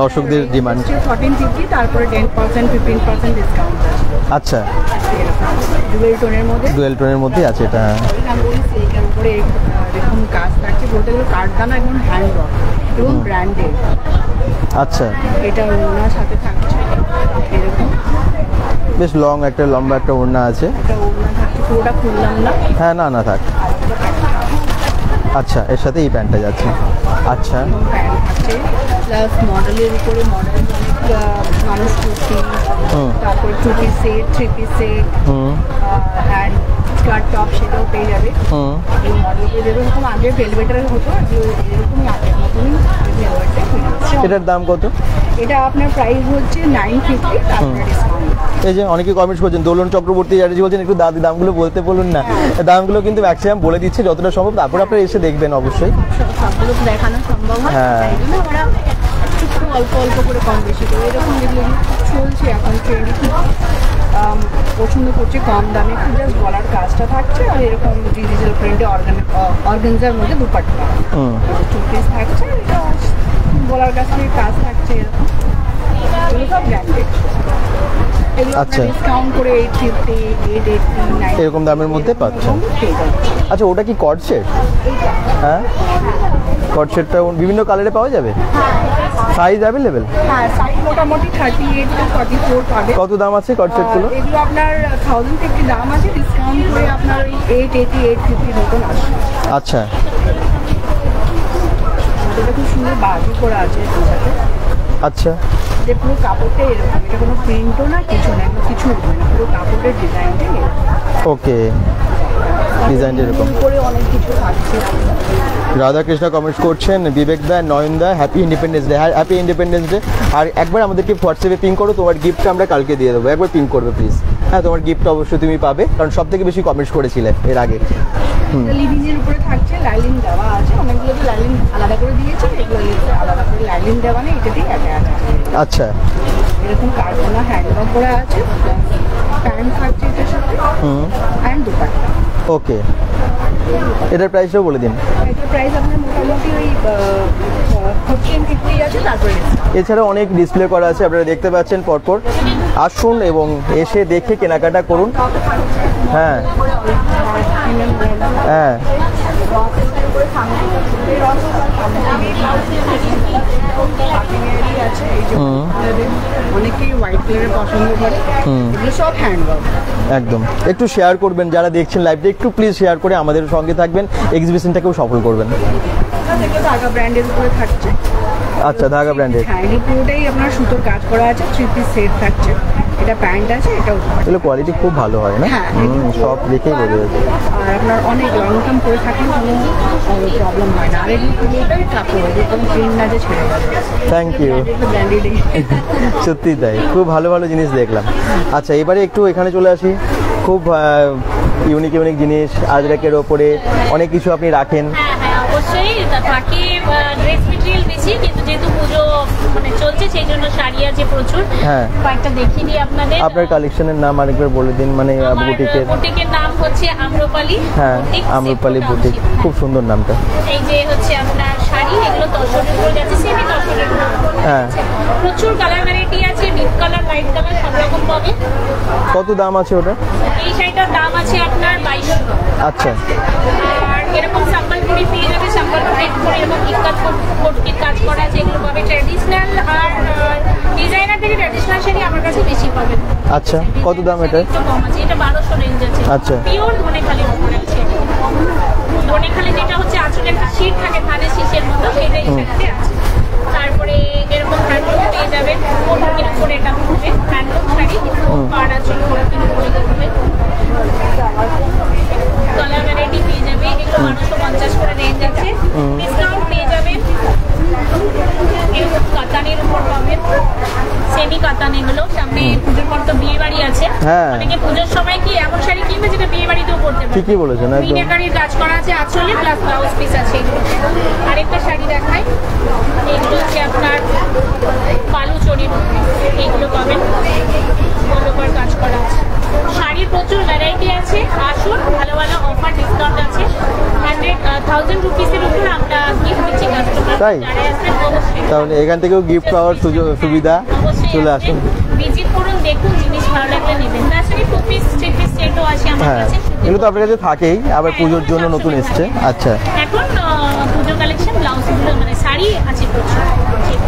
দর্শকদের ডিমান্ড। 1450, তারপরে 10% 15% ডিসকাউন্ট আছে। আচ্ছা ডুয়েল টোনের মধ্যে আছে এটা। সিল্কের উপরে এরকম কাজ থাকছে, বলতে গেলে কাঠদানা একদম হ্যান্ড ওয়ার্ক এবং ব্র্যান্ডেড। আচ্ছা এটা ওনার সাথে থাকছে এরকম বেশ লম্বা একটা ওড়না আছে। একটা ওড়না থাকছে, পুরোটা খুললাম না। হ্যাঁ না থাক। আচ্ছা এর সাথে এই প্যান্টটা যাচ্ছে। আচ্ছা প্যান্ট থাকছে, প্লাস মডেলের উপরে মডেল অনেক মানুষ কুর্তি, তারপর 2 piece set, 3 piece set, hand skirt top সেটাও পেয়ে যাবে। এই মডেলগুলো যেরকম আগে ভেলভেটের হতো, এরকমই আগের মতনই ভেলভেটে হয়ে যাচ্ছে। এটার দাম কত? এটা আপনার প্রাইস হচ্ছে 950, তারপরে ডিসকাউন্ট। এই যে অনেকে কমেন্টস করছেন, দোলন চক্রবর্তী চ্যাটার্জি বলছেন একটু দামগুলো বলতে বলুন না। দামগুলো কিন্তু ম্যাক্সিমাম বলে দিচ্ছে যতটা সম্ভব, তারপর আপনারা এসে দেখবেন অবশ্যই। সবগুলো দেখানো সম্ভব হয়, তাই জন্য আমরা একটু অল্প অল্প করে কম বেশি করে এরকম যেগুলো চলছে এখন ট্রেন্ডে খুব পছন্দ করছে, কম দামে একটু জাস্ট গলার কাজটা থাকছে, আর এরকম ডিজিটাল প্রিন্টে অর্গানজার মধ্যে দুপাট্টা 2 পিস থাকছে, এটা গলার কাছ থেকে কাজ থাকছে এরকম, এগুলো সব ব্র্যান্ডেড। আচ্ছা ডিসকাউন্ট করে 850, 880, 9 এরকম দামের মধ্যে পাচ্ছেন। আচ্ছা ওটা কি কর্ড সেট? হ্যাঁ কর্ড সেটটা বিভিন্ন কালারে পাওয়া যাবে? Size available? হ্যাঁ সাইজ মোটামুটি 38 to 44 পাবে। কত দাম আছে কর্ড সেটগুলো? এগুলো আপনার 1000 থেকে দাম আছে, ডিসকাউন্ট করে আপনার 880, 850 মতন আসবে। আচ্ছা এটা খুব সুন্দর বাজি করা আছে এর সাথে। আচ্ছা যে পুরো কাপড়টা এরকম, এটা কোনো প্রিন্টও না, কিছু না, কিছু হবে না, পুরো কাপড়ের ডিজাইনটাই এরকম। ওকে ডিজাইনটা এরকম করে অনেক কিছু থাকছে। রাধাকৃষ্ণ কমেন্টস করছেন, বিবেক দা, নয়ন দা, happy independence day. Happy independence day. আর একবার আমাদেরকে হোয়াটসঅ্যাপে পিং করো, তোমার গিফটটা আমরা কালকে দিয়ে দেবো, একবার পিং করবে প্লিজ। হ্যাঁ, তোমার গিফট অবশ্যই তুমি পাবে, কারণ সব থেকে বেশি কমেন্টস করেছিলে এর আগে। লিভিং এর উপরে থাকছে, লাইলিন দেওয়া আছে, অনেকগুলো তো লাইলিন আলাদা করে দিয়েছে, এগুলো আলাদা করে লাইলিন দেওয়া নেই, এটাতেই আগে আছে। আচ্ছা, এরকম কারখানা হ্যান্ডওয়ার্ক করা আছে, প্যান্ট থাকছে এটার সাথে, অ্যান্ড দুপাট্টা। ওকে, এটার প্রাইসটাও বলে দিন। এটার প্রাইস আপনার মোটামুটি ওই 1450 আছে। তারপরে এছাড়া অনেক ডিসপ্লে করা আছে, আপনারা দেখতে পাচ্ছেন পরপর। আসুন এবং এসে দেখে কেনাকাটা করুন। হ্যাঁ হ্যাঁ, অনেকেই হোয়াইট কালারের পছন্দ করে, এগুলো সব হ্যান্ডওয়ার্ক। একদম, একটু শেয়ার করবেন যারা দেখছেন লাইভটা, একটু প্লিজ শেয়ার করে আমাদের সঙ্গে থাকবেন, এক্সিবিশনটাকেও সফল করবেন। ধাগা ব্র্যান্ডের উপরে থাকছে। আচ্ছা, ধাগা ব্র্যান্ডের। হ্যাঁ, এই পুরোটাই আপনার সুতোর কাজ করা আছে, 3 পিস সেট থাকছে, এটা প্যান্ট আছে, এটাও এগুলো কোয়ালিটি খুব ভালো হয় না? হ্যাঁ, সব দেখেই বোঝা যাচ্ছে। আর আপনার অনেক লং টার্ম করে থাকলে কোনো প্রবলেম হয় না। আর এগুলো পুরোটাই কাপড়, এরকম প্রিন্ট না যে ছেড়ে যাবে। Thank you. ব্র্যান্ডেডই সত্যি তাই, খুব ভালো ভালো জিনিস দেখলাম। আচ্ছা, এবারে একটু এখানে চলে আসি। খুব ইউনিক ইউনিক জিনিস আজরাকের ওপরে অনেক কিছু আপনি রাখেন। হ্যাঁ, অবশ্যই বাকি ড্রেস মেটেরিয়াল বেশি, কিন্তু যেহেতু পুজো মানে চলছে সেই জন্য শাড়ি আছে প্রচুর। হ্যাঁ, কয়েকটা দেখিয়ে দিই আপনাদের। আপনার কালেকশনের নাম আরেকবার বলে দিন, মানে বুটিকের নাম হচ্ছে আম্রপালি। হ্যাঁ, আম্রপালি বুটিক, খুব সুন্দর নামটা। এই যে হচ্ছে আপনার শাড়ি, এগুলো তসরের উপর যাচ্ছে, সেমি তসরের। হ্যাঁ, প্রচুর কালার ভ্যারাইটি আছে, ডিপ কালার, লাইট কালার, সব রকম পাবে। কত দাম আছে ওটা? এই শাড়িটার দাম আছে আপনার 2200। আচ্ছা, আর এরকম সম্বলপুরি পেয়ে যাবে, সম্বলপুরি করে এরকম ইক্কাত কোটির কাজ করা আছে, এগুলো পাবে। ট্র্যাডিশনাল আর ডিজাইনার থেকে ট্র্যাডিশনাল শাড়ি আমার কাছে বেশি পাবেন। আচ্ছা, কত দাম এটা? একটু কম আছে, এটা 1200 রেঞ্জ আছে। আচ্ছা, পিওর ধনেখালির উপরে আছে। ধনেখালি যেটা হচ্ছে আঁচলে একটা শীট থাকে ধানের শীষের মতো, সেটা এই শাড়িতে আছে। তারপরে এরকম হ্যান্ডলুম পেয়ে যাবেন, কোটির উপরে এটা হবে হ্যান্ডলুম শাড়ি, পাড় আঁচল কোটির উপরে হবে। কালার ভ্যারাইটি পেয়ে যাবে, এগুলো 1250 করে রেঞ্জ আছে। ডিসকাউন্ট পেয়ে যাবেন। এরকম কাতানের উপর পাবেন, সেমি কাতান। এগুলো সামনে পুজোর পর তো বিয়ে বাড়ি আছে, অনেকে পুজোর সময় কি এমন শাড়ি কিনবে যেটা বিয়ে বাড়িতেও পরতে পারবে। ঠিকই বলেছেন, একদম। মিনাকারির কাজ করা আছে আঁচলে, প্লাস ব্লাউজ পিস আছে। আরেকটা শাড়ি দেখাই, এগুলো হচ্ছে আপনার বালুচরীর, এগুলো পাবেন, গোলকর কাজ করা আছে। শাড়ির প্রচুর ভ্যারাইটি আছে, আসুন, ভালো ভালো অফার ডিসকাউন্ট আছে। 1000 রুপিসের উপর আমরা গিফট দিচ্ছি কাস্টমার। তাই? তাহলে এখান থেকেও গিফট পাওয়ার সুবিধা, চলে আসুন, ভিজিট করুন, দেখুন, জিনিস ভালো লাগলে নেবেন। তাছাড়া 2 পিস 3 পিস সেটও আছে আমার কাছে। এগুলো তো আপনার কাছে থাকেই, আবার পুজোর জন্য নতুন এসছে। আচ্ছা, এখন পুজো কালেকশন, ব্লাউজগুলো মানে শাড়ি আছে প্রচুর।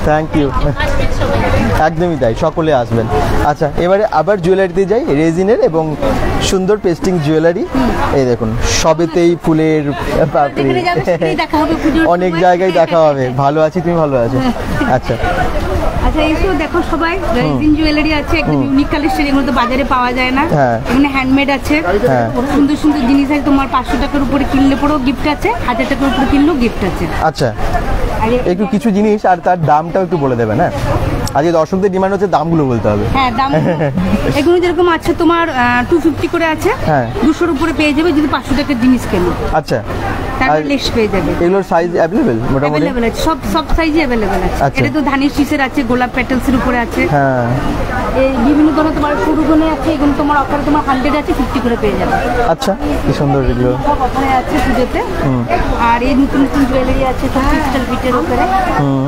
Thank you. আসবেন সবাই। একদমই তাই, সকলে আসবেন। আচ্ছা, এবারে আবার জুয়েলারিতে যাই, রেজিনের এবং সুন্দর পেস্টিং জুয়েলারি। এই দেখুন, সবেতেই ফুলের পাপড়ি, অনেক জায়গায় দেখা হবে। ভালো আছি, তুমি ভালো আছো? আচ্ছা আচ্ছা, এসো দেখো সবাই, রেজিন জুয়েলারি আছে, একদম ইউনিক কালেকশন, এগুলো তো বাজারে পাওয়া যায় না। এখানে হ্যান্ডমেড আছে, সুন্দর সুন্দর জিনিস আছে। তোমার 500 টাকার উপরে কিনলে পরেও গিফট আছে, 1000 টাকার উপরে কিনলেও গিফট আছে। আচ্ছা, একটু কিছু জিনিস আর তার দামটাও একটু বলে দেবে না? আজকে দর্শকদের ডিমান্ড হচ্ছে দামগুলো বলতে হবে। হ্যাঁ, দাম এগুলো যেরকম আছে তোমার 250 করে আছে, 200-র উপরে পেয়ে যাবে যদি 500 টাকার জিনিস কেনো। আচ্ছা, তারপর লেস পেয়ে যাবে। এগুলোর সাইজ অ্যাভেলেবেল? মোটামুটি অ্যাভেলেবেল আছে, সব সাইজে অ্যাভেলেবেল আছে। এটা তো ধানের শীষের আছে, গোলাপ প্যাটেলসের উপরে আছে। হ্যাঁ, এই বিভিন্ন ধরনের তোমার সরু গুনে আছে, এগুলো তোমার অফারে তোমার 100 আছে, 50 করে পেয়ে যাবে। আচ্ছা, কি সুন্দর এগুলো সব অফারে আছে পুজোতে। আর এই নতুন নতুন জুয়েলারি আছে সব ক্রিস্টাল বিটের উপরে,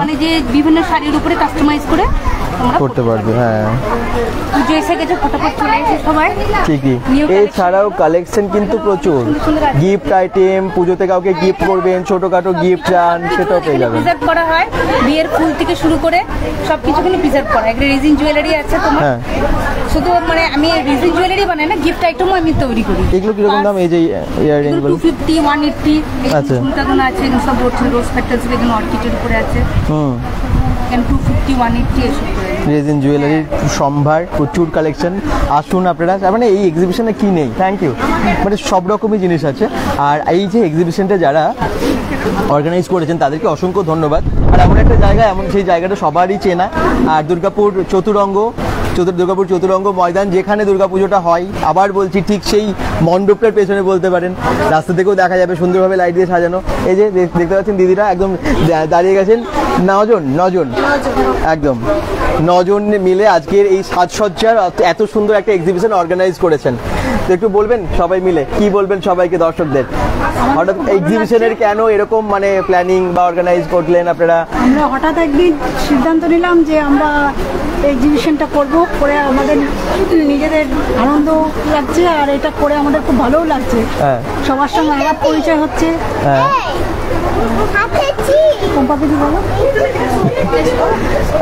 মানে যে বিভিন্ন শাড়ির উপরে কাস্টমাইজ করে করতে পারবে। হ্যাঁ, পুজো এসে গেছে, ফটাফট চলে এসে সবাই। ঠিকই। এছাড়াও কালেকশন কিন্তু প্রচুর, গিফট আইটেম, পুজোতে কাউকে গিফট করবেন, ছোটখাটো গিফট চান, সেটাও পেয়ে যাবেন। প্রিজার্ভ করা হয়, বিয়ের ফুল থেকে শুরু করে সবকিছু কিন্তু প্রিজার্ভ করা। একটা রেজিন জুয়েলারি আছে তোমার, শুধু মানে আমি রেজিন জুয়েলারি বানাই না, গিফট আইটেমও আমি তৈরি করি। এগুলো কিরকম দাম? এই যে ইয়াররিং গুলো 250, 180। আচ্ছা, ঝুমকাগুলো আছে, এগুলো সব রোজ প্যাটেলস, এগুলো অর্কিডের উপরে আছে। 250, 180 এসব করে। রেজিন জুয়েলারির সম্ভার, প্রচুর কালেকশন। আসুন আপনারা, মানে এই এক্সিবিশনে কি নেই? Thank you. মানে সব রকমই জিনিস আছে। আর এই যে এক্সিবিশনটা যারা অর্গানাইজ করেছেন তাদেরকে অসংখ্য ধন্যবাদ। আর এমন একটা জায়গা, এমন সেই জায়গাটা সবারই চেনা। আর দুর্গাপুর চতুরঙ্গ দুর্গাপুর চতুরঙ্গ ময়দান, যেখানে দুর্গাপুজোটা হয়। আবার বলছি, ঠিক সেই মণ্ডপটার পেছনে বলতে পারেন, রাস্তা থেকেও দেখা যাবে সুন্দরভাবে লাইট দিয়ে সাজানো। এই যে দেখতে পাচ্ছেন দিদিরা একদম দাঁড়িয়ে গেছেন, নজন একদম 9 জন মিলে আজকের এই সাজসজ্জার এত সুন্দর একটা এক্সিবিশন অর্গানাইজ করেছেন। তো একটু বলবেন সবাই মিলে, কি বলবেন সবাইকে, দর্শকদের? হঠাৎ এক্সিবিশনের কেন এরকম মানে প্ল্যানিং বা অর্গানাইজ করলেন আপনারা? আমরা হঠাৎ একদিন সিদ্ধান্ত নিলাম যে আমরা এক্সিবিশনটা করে আমাদের নিজেদের আনন্দ লাগছে, আর এটা করে আমাদের খুব ভালোও লাগছে। সবার সঙ্গে আলাপ পরিচয় হচ্ছে।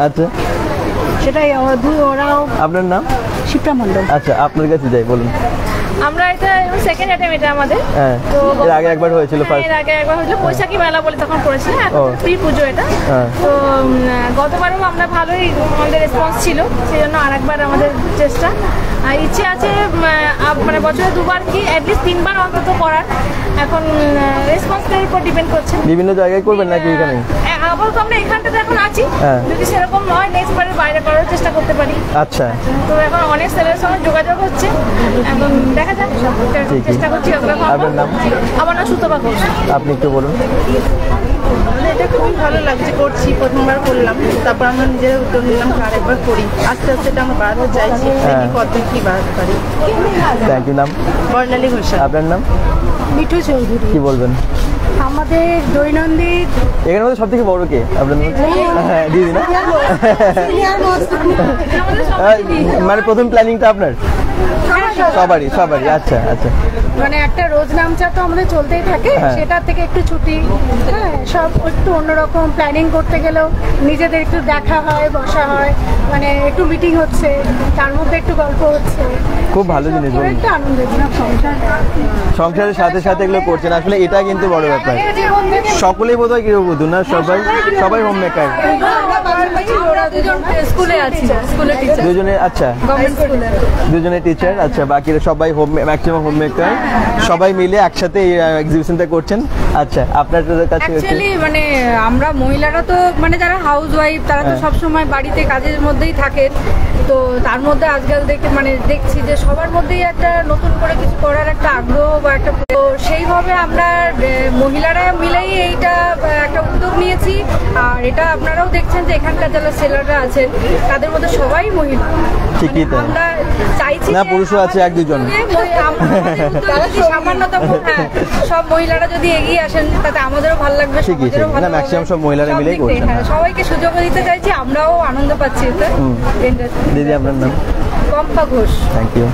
আচ্ছা, সেটাই ওরাও। আপনার নাম? শিপ্রা মণ্ডল। আচ্ছা, আপনার কাছে যাই, বলুন। আমরা এটা সেকেন্ড অ্যাটেম্প এটা আমাদের। তো এর আগে একবার হয়েছিল, এর আগে একবার হয়েছিল বৈশাখী মেলা বলে তখন করেছিলাম, এখন ফ্রি পুজো এটা। তো গতবারও আমরা ভালোই আমাদের রেসপন্স ছিল, সেই জন্য আরেকবার আমাদের চেষ্টা। আর ইচ্ছে আছে মানে বছরে 2বার কি অ্যাটলিস্ট 3বার অন্তত করার। এখন রেসপন্সের উপর ডিপেন্ড করছে। বিভিন্ন জায়গায় করবেন নাকি এখানে? আপাতত আমরা এখানটাতে এখন আছি, যদি সেরকম নয় নেক্সট বারের বাইরে করার চেষ্টা করতে পারি। আচ্ছা, তো এখন অনেক সেলের সঙ্গে যোগাযোগ হচ্ছে, এখন দেখা যাক, চেষ্টা করছি। আপনার নাম? আমার নাম সুতপা ঘোষ। আপনি একটু বলুন। এটা খুবই ভালো লাগছে, করছি, প্রথমবার করলাম, তারপর আমরা নিজেরা উদ্যোগ নিলাম আরেকবার করি। আস্তে আস্তে এটা আমরা বাড়াতে চাইছি, কতদিন কি বাড়াতে পারি। Thank you. নাম? বর্ণালী ঘোষ। আপনার নাম? মিঠু চৌধুরী। কি বলবেন? আমাদের দৈনন্দিন এখানে মধ্যে সব থেকে বড় কে? আপনার দিদি না? মানে প্রথম প্ল্যানিংটা আপনার? সবারই। আচ্ছা। মানে একটা রোজ নামচা তো আমাদের চলতেই থাকে, সেটা থেকে একটু ছুটি, সব একটু অন্যরকম প্ল্যানিং করতে গেলেও নিজেদের একটু দেখা হয়, বসা হয়, মানে একটু মিটিং হচ্ছে, তার মধ্যে একটু গল্প হচ্ছে। খুব ভালো জিনিস, একটা আনন্দজনক সংসারের সাথে সাথে এগুলো করছেন, আসলে এটা কিন্তু বড় ব্যাপার। সকলেই বোধহয় গৃহবধূ না? সবাই হোম মেকার। দুজনে? আচ্ছা, দুজনে টিচার। আচ্ছা, বাকিরা সবাই ম্যাক্সিমাম হোম মেকার, সবাই মিলে একসাথে এই এক্সিবিশনটা করছেন। আচ্ছা, আপনার কাছে অ্যাকচুয়ালি মানে আমরা মহিলারা তো মানে যারা হাউস ওয়াইফ, তারা তো সবসময় বাড়িতে কাজের মধ্যেই থাকেন। তো তার মধ্যে আজকাল দেখছি যে সবার মধ্যেই একটা নতুন করে কিছু করার একটা আগ্রহ বা একটা, তো সেইভাবে আমরা মহিলারা মিলেই এইটা একটা উদ্যোগ নিয়েছি। আর এটা আপনারাও দেখছেন যে এখানকার যারা সেলাররা আছেন তাদের মধ্যে সবাই মহিলা। ঠিকই তাই, আমরা চাইছি না পুরুষও আছে 1-2 জন, সামান্যতম সব মহিলারা যদি এগিয়ে আসেন তাতে আমাদেরও ভালো লাগবে, সমাজেরও ভালো লাগবে। ম্যাক্সিমাম সব মহিলারা মিলেই করছেন। সবাইকে সুযোগ দিতে চাইছি, আমরাও আনন্দ পাচ্ছি এতে। দিদি, আপনার নাম? পম্পা ঘোষ। Thank you.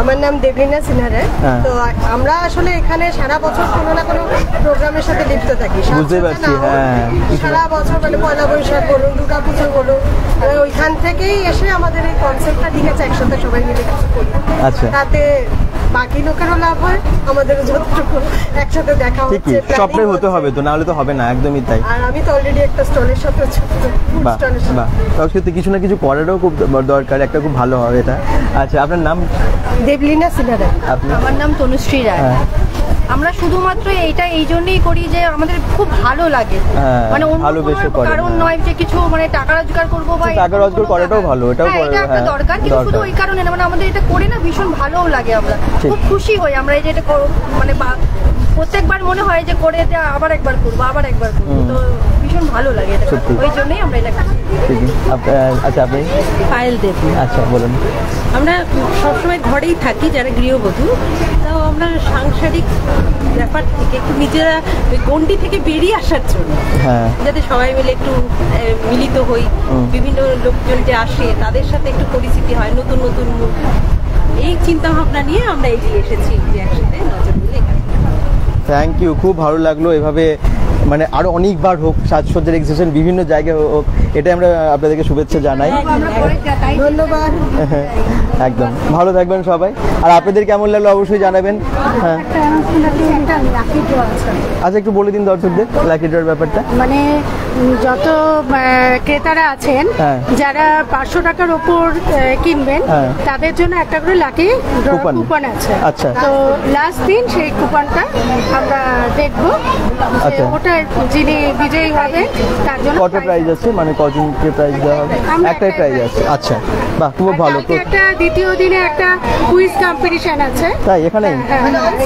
আমার নাম দেবলীনা সিনহা। তো আমরা আসলে এখানে সারা বছর কোনো না কোনো প্রোগ্রামের সাথে লিপ্ত থাকি। বুঝতে পারছি, সারা বছর মানে পয়লা বৈশাখ বলুন, দুর্গা পুজো বলুন, ওইখান থেকেই এসে আমাদের এই কনসেপ্টটা লিখেছে একসাথে সবাই মিলে কিছু করি। আচ্ছা, তাতে বাকি লোকেরও লাভ হয়, আমাদেরও যতটুকু একসাথে দেখা হচ্ছে। সবটাই হতে হবে তো, নাহলে তো হবে না। একদমই তাই। আর আমি তো অলরেডি একটা স্টলের সাথে, সত্যি কিছু না কিছু করারও খুব দরকার, একটা খুব ভালো হবে এটা। আচ্ছা, আপনার নাম? দেবলীনা সিনহা। আমার নাম তনুশ্রী রায়। আমরা শুধুমাত্র এইটা এই জন্যই করি যে আমাদের খুব ভালো লাগে, মানে কারণ নয় যে কিছু মানে টাকা রোজগার করবো বা টাকা রোজগার করাটাও ভালো, এটাও একটা দরকার, কিন্তু শুধু ওই কারণে না, মানে আমাদের এটা করে না ভীষণ ভালোও লাগে, আমরা খুব খুশি হই আমরা এই যে এটা মানে প্রত্যেকবার মনে হয় যে করে আবার একবার করবো, তো ভীষণ ভালো লাগে এটা, ওই জন্যই আমরা এটা করি। আচ্ছা, আপনি? পায়েল দেব। আচ্ছা, বলুন। আমরা সবসময় ঘরেই থাকি যারা গৃহবধূ, তাও আমরা সাংসারিক ব্যাপার থেকে একটু নিজেরা গণ্ডি থেকে বেরিয়ে আসার জন্য, যাতে সবাই মিলে একটু মিলিত হই, বিভিন্ন লোকজন যে আসে তাদের সাথে একটু পরিচিতি হয়, নতুন নতুন মুখ, এই চিন্তা ভাবনা নিয়ে আমরা এগিয়ে এসেছি যে একসাথে নজর দিলে। থ্যাংক ইউ, খুব ভালো লাগলো। এভাবে মানে আরো অনেকবার হোক সাজসজ্জার এক্সিবিশন, বিভিন্ন জায়গায় হোক, এটাই আমরা আপনাদেরকে শুভেচ্ছা জানাই। ধন্যবাদ। একদম ভালো থাকবেন সবাই। আর আপনাদের কেমন লাগলো অবশ্যই জানাবেন। আচ্ছা, একটু বলে দিন দর্শকদের লাকি ড্রর ব্যাপারটা। মানে যত ক্রেতারা আছেন যারা 500 টাকার উপর কিনবেন তাদের জন্য একটা করে লাকি কুপন আছে। আচ্ছা, তো লাস্ট দিন সেই কুপনটা আমরা দেখবো, ওটা যিনি বিজয়ী হবে তার জন্য কত প্রাইজ আছে, মানে কজনকে প্রাইজ দেওয়া হবে? একটাই প্রাইজ আছে। আচ্ছা, বাহ, খুব ভালো। তো একটা দ্বিতীয় দিনে একটা কুইজ কম্পিটিশন আছে। তাই এখানে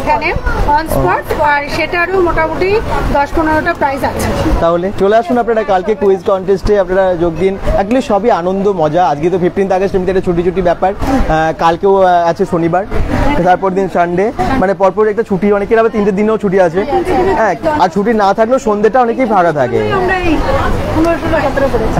এখানে অন স্পট, আর সেটারও মোটামুটি 10-15টা প্রাইজ আছে। তাহলে চলে আসুন আপনারা কালকে কুইজ কন্টেস্টে, আপনারা যোগ দিন। অ্যাকচুয়ালি সবই আনন্দ মজা। আজকে তো 15th আগস্ট, এমনিতে একটা ছুটি ছুটি ব্যাপার। কালকেও আছে শনিবার, তারপর দিন সানডে, মানে পরপর একটা ছুটি। অনেকের আবার 3টে দিনেও ছুটি আছে। হ্যাঁ, আর ছুটি না থাকলেও সন্ধ্যেটা অনেকেই ফাঁকা থাকে।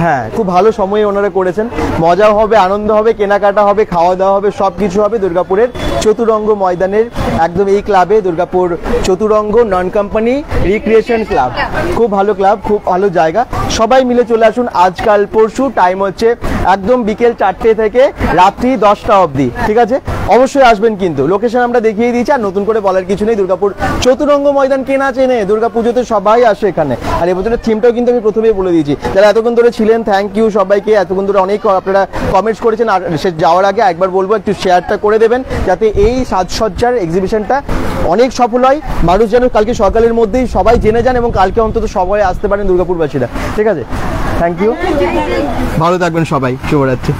হ্যাঁ, খুব ভালো সময় ওনারা করেছেন। মজাও হবে, আনন্দ হবে, কেনাকাটা হবে, খাওয়া দাওয়া হবে, সব কিছু হবে দুর্গাপুরের চতুরঙ্গ ময়দানের একদম এই ক্লাবে, দুর্গাপুর চতুরঙ্গ নন কোম্পানি রিক্রিয়েশন ক্লাব। খুব ভালো ক্লাব, খুব ভালো জায়গা। সবাই মিলে চলে আসুন আজকাল পরশু। টাইম হচ্ছে একদম বিকেল 4টে থেকে রাত্রি 10টা অবধি। ঠিক আছে, অবশ্যই আসবেন কিন্তু। লোকেশন আমরা দেখিয়ে দিয়েছি, আর নতুন করে বলার কিছু নেই। দুর্গাপুর চতুরঙ্গ ময়দান কে না চেনে, দুর্গাপুজোতে সবাই আসে এখানে। আর এবছরের থিমটাও কিন্তু আমি প্রথমেই বলে দিয়েছি। যারা এতক্ষণ ধরে ছিলেন, থ্যাংক ইউ সবাইকে। এতক্ষণ ধরে অনেক আপনারা কমেন্টস করেছেন। আর সে যাওয়ার আগে একবার বলবো একটু শেয়ারটা করে দেবেন, যাতে এই সাজসজ্জার এক্সিবিশনটা অনেক সফল হয়। মানুষ যেন কালকে সকালের মধ্যেই সবাই জেনে যান, এবং কালকে অন্তত সবাই আসতে পারেন দুর্গাপুরবাসীরা। ঠিক আছে, থ্যাংক ইউ, ভালো থাকবেন সবাই, শুভরাত্রি।